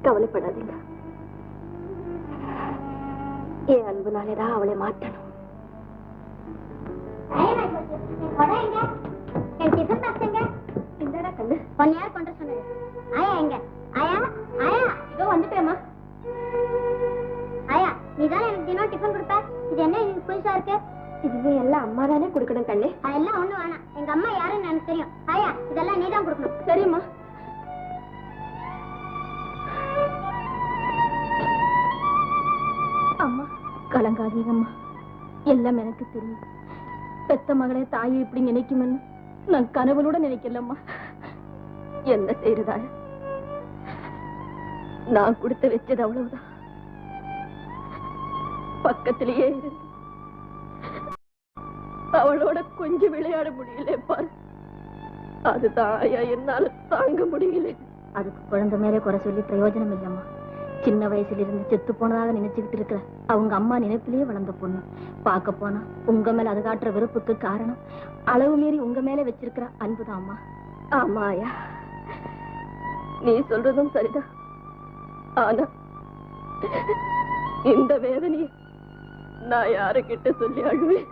கவலைப்படாதீங்க, என் அன்புனாலேதான் அவளை மாற்றணும். இந்தடா கண்ணு, பொண்ணு யார் கொண்டு சொன்னது? ஆயா எங்க? ஆயா, ஆயா, இதோ வந்துட்டேம்மா. ஆயா, நீதான் எனக்கு தினம் டிஃபன் கொடுப்ப. இது என்ன இது புதுசா இருக்கு? இதுவே எல்லாம் அம்மா தானே கொடுக்கணும் கண்ணே. அதெல்லாம் ஒண்ணு வேணாம், எங்க அம்மா யாருன்னு எனக்கு தெரியும். ஆயா, இதெல்லாம் நீதான் கொடுக்கணும். சரிம்மா. அம்மா கலங்காதீங்கம்மா, எல்லாம் எனக்கு தெரியும். பெத்த மகளே தாயை இப்படி நினைக்குமென்னு நான் கனவுலோட நினைக்கலம்மா. என்ன செய்யறதா? நான் கொடுத்து வச்சது அவ்வளவுதான். பக்கத்திலேயே இருந்து அவளோட கொஞ்சம் விளையாட முடியல பாரு. அதுதான் என்னால தாங்க முடியல. அதுக்கு குழந்தை மேலே குறை சொல்லி பிரயோஜனம் இல்லம்மா. சின்ன வயசுல இருந்து செத்து போனதாக நினைச்சுக்கிட்டு இருக்கிற அவங்க அம்மா நினைப்பிலேயே வளர்ந்த பொண்ணு. பார்க்க போனா உங்க மேல அது காட்டுற வெறுப்புக்கு காரணம் அளவு மீறி உங்க மேல வச்சிருக்கிற அன்புதான் அம்மா. ஆமா ஐயா, நீ சொல்றதும் சரிதான். ஆனா இந்த வேதனையை நான் யாருக்கிட்ட சொல்லி அழுவேன்?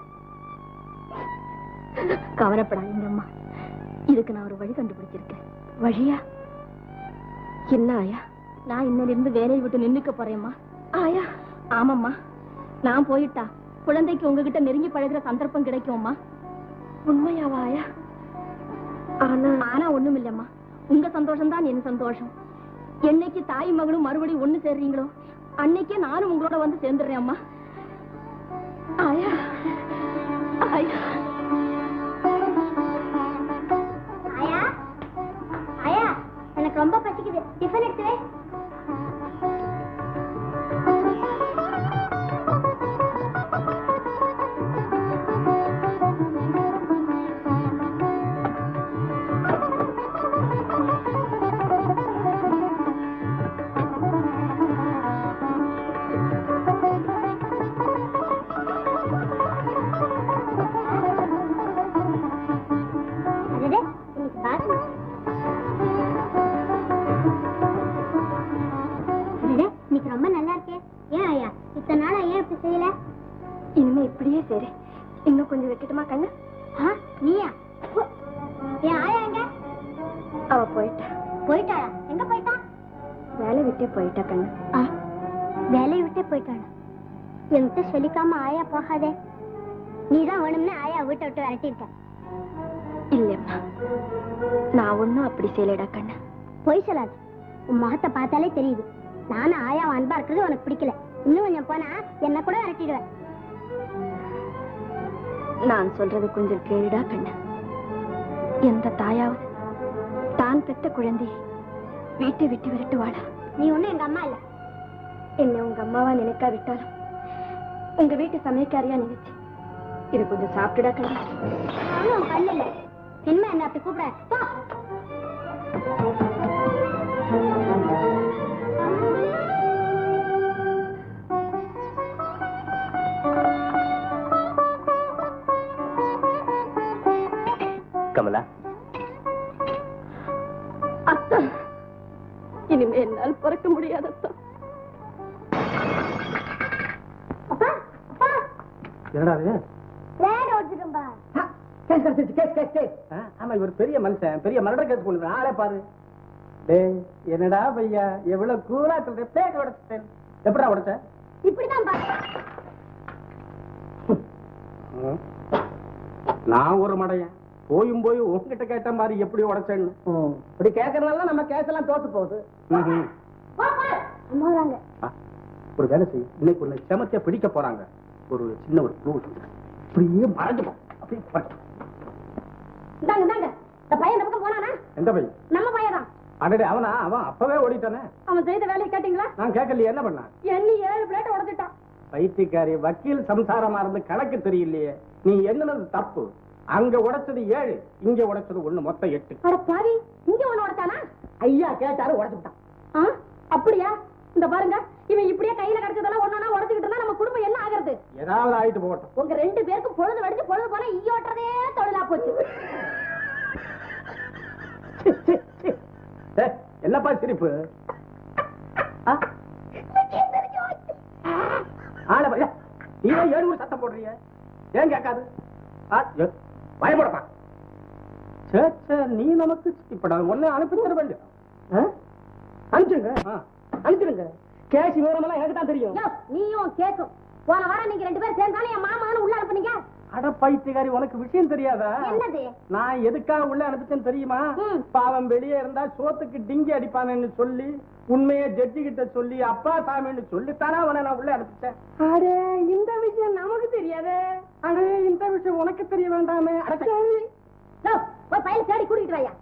கவலைப்படாதீங்க அம்மா, இதுக்கு நான் ஒரு வழி கண்டுபிடிச்சிருக்கேன். வழியா? என்ன ஆயா? நான் இன்னில இருந்து வேலையை விட்டு நின்னுக்க போறேம்மா. ஆயா? ஆமாம்மா, நான் போயிட்டா குழந்தைக்கு உங்ககிட்ட நெருங்கி பழகிற சந்தர்ப்பம் கிடைக்கும்மா. உண்மையாவா ஆயா? ஆனா ஒண்ணும் இல்லம்மா, உங்க சந்தோஷம் தான் என் சந்தோஷம். என்னைக்கு தாய் மகளும் மறுபடியும் ஒண்ணு சேர்றீங்களோ அன்னைக்கே நானும் உங்களோட வந்து சேர்ந்துடுறேன் அம்மா. ஆயா ஆயா ஆயா ஆயா, எனக்கு ரொம்ப பசிக்குது, டிஃபன் எடுத்து வை. இனிமே இப்படியே சரி. இன்னும் கொஞ்சம் வைக்கட்டுமா கண்ணு? நீயா? என் ஆயா எங்க? அவ போயிட்டா. போயிட்டாளா? எங்க போயிட்டா? வேலை விட்டே போயிட்டா கண்ணு. வேலையை விட்டே போயிட்டாளா? என்கிட்ட சொல்லிக்காம ஆயா போகாதே. நீதான் வேணும்னு ஆயா வீட்டை விட்டு விரட்டிருக்க. இல்லம்மா, நான் ஒண்ணும் அப்படி செய்யலடா கண்ணு. பொய் சொல்லாது, உன் முகத்தை பார்த்தாலே தெரியுது. நானும் ஆயாவை அன்பா இருக்கிறது உனக்கு பிடிக்கல. இன்னும் கொஞ்சம் போனா என்ன கூட விரட்டிடுவேன். நான் சொல்றது கொஞ்சம் கேளுடா கண்ணு. எந்த தாயாவது தான் பெற்ற குழந்தையை வீட்டை விட்டு விரட்டுவாளா? நீ ஒண்ணும் எங்க அம்மா இல்ல. என்ன உங்க அம்மாவா நினைக்கா விட்டாலும் உங்க வீட்டு சமையக்காரியா நினைச்சு இது கொஞ்சம் சாப்பிட்டுடா கண்ணு. நானும் கண்ணு இல்ல. என்ன என்ன அப்படி கூப்பிட? கமலா, அத்தா, இனிமே என்னால் பிறக்க முடியாது அத்தா. என்னடா ரேட் ஓடிச்சுடும்பா. கேஸ் கிடைச்சிச்சு, கேஸ் கேஸ் கேஸ். ஆமா, இவர் பெரிய மனுஷன், பெரிய மர்டர் கேஸ் கொண்டு ஆளே பாரு. டேய், என்னடா பையா, எவ்வளவு கூலா சொல்ற. பிளேட் உடைச்சிட்டேன். எப்படா உடைச்ச? இப்படிதான் பா. நான் ஒரு மடையன் போயும் போய் உங்ககிட்ட கேட்ட மாதிரி எப்படி உடைச்சேன்னு. இப்படி கேட்கறதுனால நம்ம கேஸ் எல்லாம் தோத்து போகுது. ஒரு வேலை செய், இன்னைக்கு ஒண்ணு செமத்தியா பிடிக்க போறாங்க. ஒரு சின்ன ஒரு க்ளூ இப்படியே மறைஞ்சுப்போம். அப்படியே இந்தாங்க இந்தாங்க. இந்த பையன் இந்த பக்கம் போனானா? எந்த பையன்? நம்ம பையன் தான். அடடே, அவனா? அவன் அப்பவே ஓடிட்டானே. அவன் செய்த வேலையை கேட்டீங்களா? நான் கேட்கலையே. என்ன பண்ணான்? எண்ணி 7 பிளேட் உடைச்சிட்டான். பைத்தியக்காரி, வக்கீல் சம்சாரமா இருந்து கணக்கு தெரியலையே. நீ என்னது தப்பு? அங்க உடைச்சது 7, இங்க உடைச்சது 1, மொத்தம் 8. அட பாவி, இங்க ஒண்ணு உடைச்சானா? ஐயா கேட்டாரு, உடைச்சுட்டான். அப்படியா? இந்த பாருங்க, இவன் இப்படியே கையில கிடைச்சதெல்லாம் ஒண்ணா உடைச்சுக்கிட்டு இருந்தா நம்ம குடும்பம் என்ன ஆகிறது? ஏதாவது ஆயிட்டு போகட்டும். உங்க 2 பேருக்கும் பொழுது வெடிச்சு பொழுது போல ஈயோட்டுறதே தொழிலா போச்சு. என்னப்பா சிரிப்பு? நீ 7 சத்தம் போடுறீங்க, ஏன் கேட்காது? பயப்படப்பா. நீ நமக்கு இப்ப ஒன்னே அனுப்பி தர வேண்டிய அனுப்பிச்சுங்க, அனுப்பிச்சிருங்க. கேஷ் விவரமெல்லாம் எனக்கு தான் தெரியும். நீயும் கேட்கும். போன வாரம் நீங்க 2 பேரும் சேர்ந்தாலும் என் மாமான்னு உள்ள அனுப்புனீங்க. அட பைத்தியக்காரி, உனக்கு விஷயம் தெரியாதா? என்னது? நான் எதுக்காக உள்ள அனுப்பிச்சேன்னு தெரியுமா? பாவம் வெளியே இருந்தா சோத்துக்கு டிங்கி அடிப்பானு சொல்லி உண்மையை ஜட்ஜி கிட்ட சொல்லி அப்பா சாமின்னு சொல்லித்தானே அவனை நான் உள்ள அனுப்பிச்சேன். அடே, இந்த விஷயம் நமக்கு தெரியாதே. அடே, இந்த விஷயம் உனக்கு தெரிய வேண்டாமே. ஒரு பையன் தேடி கூட்டிட்டு வாயா.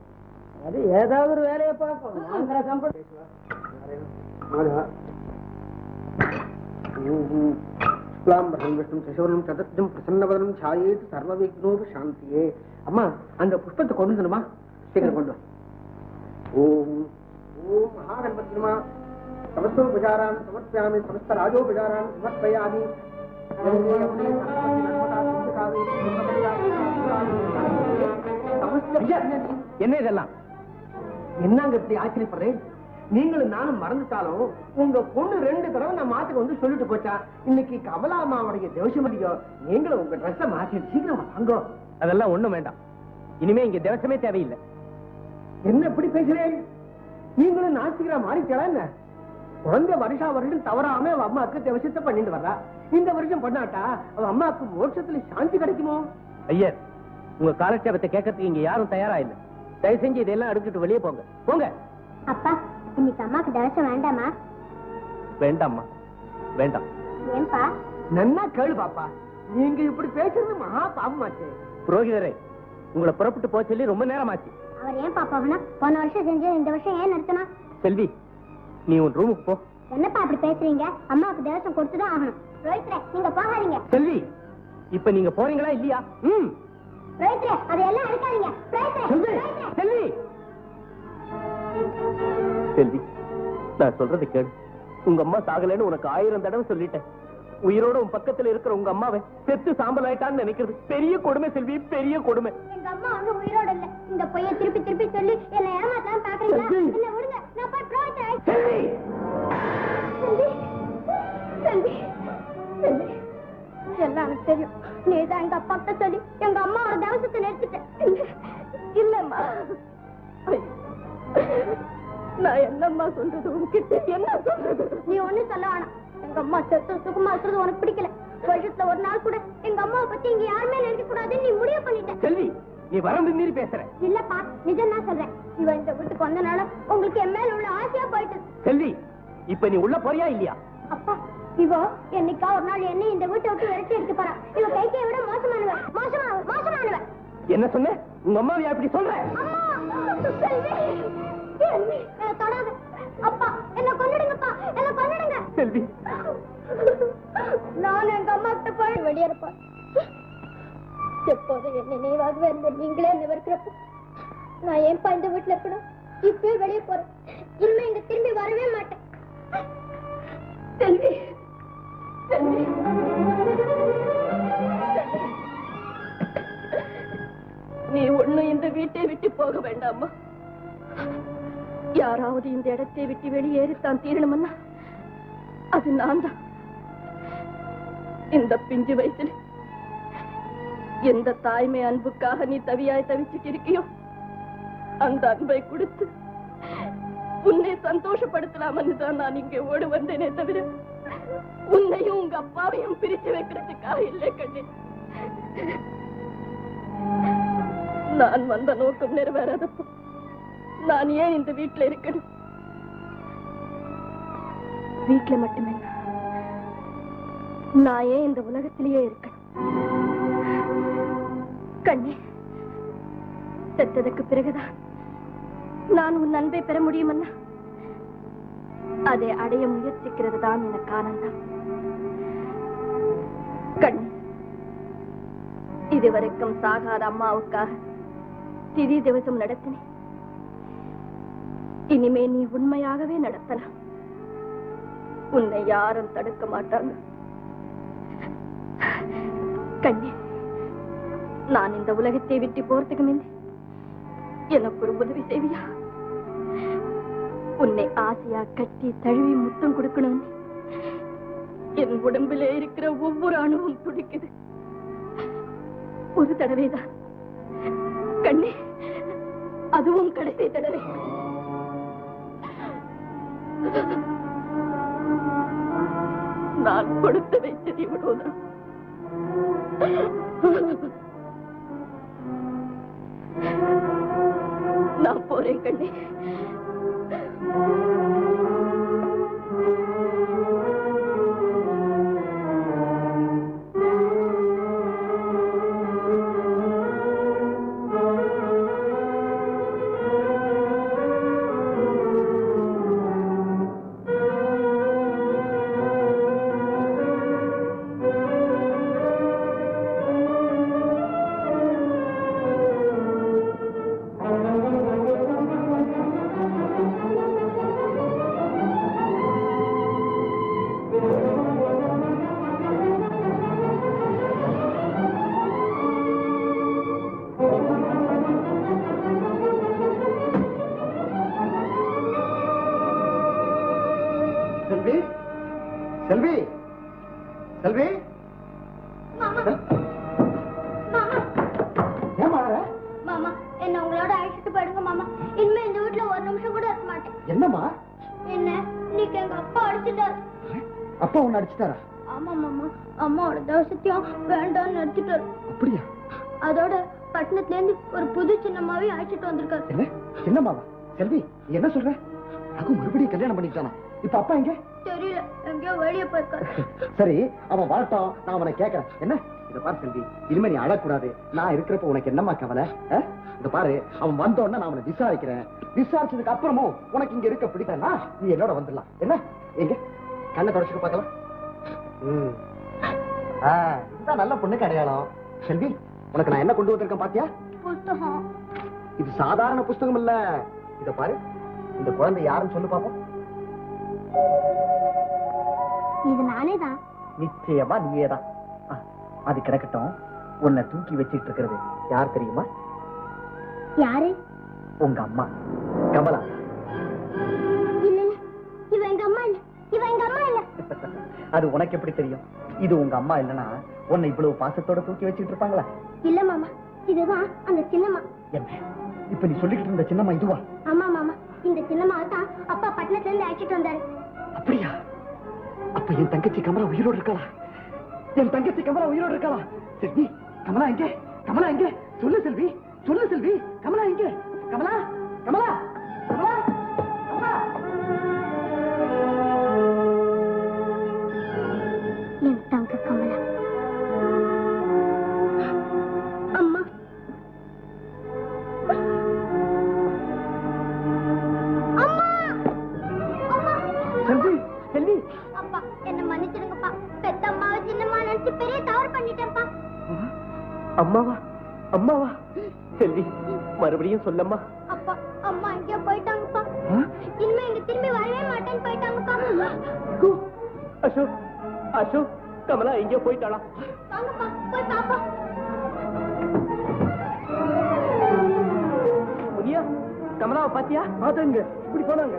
அது ஏதாவது ஒரு வேலையை பார்ப்போம். அம்மா, அந்த புஷ்பத்தை கொண்டு வந்துடுமா? சீக்கிரம் கொண்டு. ஓம் ஓம் மகாகணபதி நம. समस्तोपचारान् समर्पयामि समस्तराजोपचारान् समर्पयामि गंगे यमुने सरस्वती नर्मदा सिंधु कावेरी என்ன இதெல்லாம்? என்னங்க இப்படி ஆச்சரியப்படுறேன்? நீங்களும் நானும் மறந்துட்டாலும் உங்க பொண்ணு 2 தடவை நான் மாத்துக்கு வந்து சொல்லிட்டு போச்சா. இன்னைக்கு கமலா அம்மாவுடைய தேவசம் முடியும். நீங்களும் உங்க ட்ரெஸ்ஸை மாற்றி சீக்கிரம் வாங்க. அதெல்லாம் ஒண்ணும் வேண்டாம். இனிமே இங்க தேவசமே தேவையில்லை. என்ன இப்படி பேசுறேன்? நீங்களும் நாஸ்திகரா மாறிட்டா என்ன? குழந்தை வருஷம் தவறாம அவ அம்மாவுக்கு தேவசத்தை பண்ணிட்டு வர்றா. இந்த வருஷம் பண்ணாட்டா அவ அம்மாவுக்கு மோட்சத்துல சாந்தி கிடைக்குமோ? ஐயர், உங்க காலட்சேபத்தை கேட்கறதுக்கு இங்க யாரும் தயாரா இல்ல. தயவு செஞ்சு இதெல்லாம் எடுத்துட்டு வெளியே போங்க. போங்க. அப்பா, இன்னைக்கு அம்மாக்கு தவசம் வேண்டாமா? வேண்டாம்மா, வேண்டாம். ஏன்பா? நன்னா கேளு பாப்பா. நீங்க இப்படி பேசுறது மகா பாவமாச்சு. புரோகிதரே, உங்களை புறப்பட்டு போக சொல்லி ரொம்ப நேரமாச்சு. அவர் ஏன் பாப்பா போன வருஷம் செஞ்சு இந்த வருஷம் ஏன் நிறுத்தணும்? செல்வி, நீ உன் ரூமுக்கு போ. என்னப்பா அப்படி பேசுறீங்க? அம்மாவுக்கு தவசம் கொடுத்துதான் ஆகணும். ரோஹித்ரே, நீங்க போகாதீங்க. செல்வி, இப்ப நீங்க போறீங்களா இல்லையா? ரோஹித்ரே, அதையெல்லாம் அடிக்காதீங்க. செல்வி, செல்வி, செல்வி, நான் சொல்றது கேளு. உங்க அம்மா சாகலன்னு உனக்கு 1000 தடவை சொல்லிட்டேன். உயிரோட உன் பக்கத்துல இருக்கிற உங்க அம்மாவை செத்து சாம்பல் ஆயிட்டான்னு நினைக்கிறது பெரிய கொடுமை செல்வி, பெரிய கொடுமை. எங்க அம்மா வந்து உயிரோட இல்ல. இந்த பொய்யை திருப்பி திருப்பி சொல்லி என்ன ஏமாத்தலாம் பாக்குறீங்களா? என்ன விடுங்க, நான் போய் ரோஹித்ரே. செல்வி, செல்வி, செல்வி, எல்லாம் எனக்கு தெரியும். நீதான் எங்க அப்பாட்ட சொல்லி எங்க அம்மா ஒரு தவசத்தை நிறுத்திட்டேன். இல்லம்மா, நான் என்னம்மா சொல்றது உன்கிட்ட? என்ன சொல்றது? நீ ஒண்ணு சொல்ல வேணாம். எங்க அம்மா செத்து சுகமா இருக்கிறது உனக்கு பிடிக்கல. வருஷத்துல ஒரு நாள் கூட எங்க அம்மாவை பத்தி இங்க யாருமே நினைக்க கூடாதுன்னு நீ முடிவு பண்ணிட்ட. செல்வி, நீ வரம்பு மீறி பேசுற. இல்லப்பா, நிஜம் தான் சொல்றேன். இவ இந்த வீட்டுக்கு வந்தனால உங்களுக்கு என் மேல உள்ள ஆசையா போயிட்டு. செல்வி, இப்ப நீ உள்ள போறியா இல்லையா? அப்பா, இவோ என்னைக்கா ஒரு நாள் என்ன இந்த வீட்டை விட்டு விரட்டி எடுத்து போறா. இவ கைக்கை விட மோசமானவ. என்ன சொன்ன? உங்க அம்மாவை அப்படி சொல்ற? தொடாத. அப்பா, என்ன கொன்னுடுங்கப்பா, என்ன கொன்னுடுங்க. செல்வி, நான் எங்க அம்மா கிட்ட போய் வெளியே இருப்பேன். எப்போது என்ன நினைவாகவே இருந்த நீங்களே என்ன வெறுக்கிறப்ப நான் ஏன்பா இந்த வீட்டுல இருக்கணும்? இப்பவே வெளியே போறேன். இனிமே இங்க திரும்பி வரவே மாட்டேன். செல்வி, செல்வி, நீ ஒண்ணும் இந்த வீட்டை விட்டு போக வேண்டாமா? யாராவது இந்த இடத்தை விட்டு வெளியேறித்தான் தீரணும்னா அது நான் தான். இந்த பிஞ்சு வயசுல எந்த தாய்மை அன்புக்காக நீ தவியாய் தவிச்சுட்டு இருக்கியோ அந்த அன்பை கொடுத்து உன்னை சந்தோஷப்படுத்தலாம்னு தான் நான் இங்கே ஓடு வந்தேனே தவிர உன்னையும் உங்க அப்பாவையும் பிரிச்சு வைக்கிறதுக்காக இல்லை கண்ணே. நான் வந்த நோக்கம் நிறைவேறாதப்போ நான் ஏன் இந்த வீட்டுல இருக்கணும்? வீட்டுல மட்டுமே நான் ஏன் இந்த உலகத்திலேயே இருக்கணும்? கண்ணே, செத்ததுக்கு பிறகுதான் நான் உன் அன்பை பெற முடியுமன்னா அதை அடைய முயற்சிக்கிறது தான் எனக்கு ஆனந்தம். கண்ணே, இதுவரைக்கும் சாகாத அம்மாவுக்காக திதி திவசம் நடத்தினேன். இனிமே நீ உண்மையாகவே நடத்தலாம். உன்னை யாரும் தடுக்க மாட்டாங்க. கண்ணே, நான் இந்த உலகத்தை விட்டு போறதுக்கு முன்னே எனக்கு ஒரு உதவி செய்வியா? உன்னை ஆசையா கட்டி தழுவி முத்தம் கொடுக்கணும்னு என் உடம்பிலே இருக்கிற ஒவ்வொரு அணுவும் துடிக்குது. ஒரு தடவைதான் கண்ணே, அதுவும் கடைசி தடவை. நான் கொடுத்து வைத்தது இவ்வளவுதான். நான் போறேன் கண்ணே. செல்வி செல்வி ஏமா மாமா என்ன உங்களோட அழைச்சிட்டு போயிடுங்க மாமா. இனிமே இந்த வீட்டுல ஒரு நிமிஷம் கூட இருக்க மாட்டேன். என்னம்மா? என்ன இன்னைக்கு எங்க அப்பா அடிச்சுட்டாரு. அப்பா உன்னை அடிச்சுட்டாரா? ஆமா மாமா, அம்மாவோட தோசத்தையும் வேண்டாம்னு அடிச்சுட்டாரு. அப்படியா? அதோட பட்டணத்துல இருந்து ஒரு புது சின்னமாவே அழைச்சிட்டு வந்திருக்காரு. என்ன சின்னம்மாவா? செல்வி என்ன சொல்ற? ரகு மறுபடியும் கல்யாணம் பண்ணிக்கிட்டானா? இப்ப அப்பா எங்க? தெரியல, எங்கேயோ வெளியே போயிருக்காரு. சரி அவன் வரட்டும், நான் அவனை கேட்கறேன். என்ன இத பாரு செல்வி, இனிமே நீ அழக்கூடாது. நான் இருக்கிறப்ப உனக்கு என்னம்மா கவலை? இத பாரு, அவன் வந்த உடனே நான் அவனை விசாரிக்கிறேன். விசாரிச்சதுக்கு அப்புறமும் உனக்கு இங்க இருக்க பிடிக்கலன்னா நீ என்னோட வந்துடலாம். என்ன எங்க கண்ணை தொடச்சுக்க பார்க்கலாம். இதுதான் நல்ல பொண்ணுக்கு அடையாளம். செல்வி உனக்கு நான் என்ன கொண்டு வந்திருக்கேன் பாத்தியா? புத்தகம். இது சாதாரண புஸ்தகம் இல்ல. இத பாரு, இந்த குழந்தை யாருன்னு சொல்லு பாப்போம். இது நானே தான். நிச்சயமா நீயேதான். அது கிடக்கட்டும், உன்னை தூக்கி வச்சுட்டு இருக்கிறது யார் தெரியுமா? யாரு? உங்க அம்மா கமலா. இல்ல, இவ எங்க அம்மா இல்ல. இவ எங்க அம்மா இல்ல. அது உனக்கு எப்படி தெரியும்? இது உங்க அம்மா இல்லனா உன்னை இவ்வளவு பாசத்தோட தூக்கி வச்சுட்டு இருப்பாங்களா? இல்ல மாமா, இதுதான் அந்த சின்னம்மா. என்ன இப்ப நீ சொல்லிக்கிட்டு இருந்த சின்னம்மா இதுவா? ஆமா மாமா, இந்த சின்னம்மா தான் அப்பா பட்டணத்துல இருந்து அழைச்சிட்டு வந்தாரு. அப்படியா? அப்ப என் தங்கச்சி கமலா உயிரோடு இருக்காளா? என் தங்கச்சி கமலா உயிரோடு இருக்காளா? செல்வி, கமலா எங்க? கமலா எங்க? சொல்லு செல்வி, சொல்லு செல்வி. கமலா எங்க? கமலா, கமலா, கமலா, கமலா. என் தங்க கமலா. அம்மா. அம்மா. அம்மா. செல்வி, செல்வி. அப்பா என்ன மன்னிச்சிடுங்கப்பா. பெத்தம்மாவை சின்னம்மா நினைச்சு பெரிய தவறு பண்ணிட்டேன்ப்பா. அம்மாவா? அம்மாவா? செல்வி மறுபடியும் சொல்லம்மா. அப்பா அம்மா எங்கேயோ போயிட்டாங்கப்பா. இனிமே இங்க திரும்பி வரவே மாட்டேன்னு போயிட்டாங்கப்பா. அசோக், அசோக், கமலா எங்கேயோ போயிட்டாளா? வாங்கப்பா போய் பாப்பா. முனியா, கமலாவை பாத்தியா? பாத்தங்க, இப்படி போனாங்க.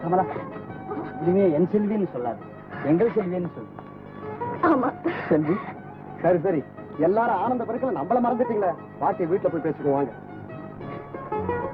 கமலா, இனிமே என் செல்வின்னு சொல்லாது, எங்கள் செல்வின்னு சொல்லு. ஆமா செல்வி. சரி சரி, எல்லாரும் ஆனந்த பெருக்கல நம்மள மறந்துட்டீங்களே. பாட்டி வீட்டுல போய் பேசிக்குவாங்க.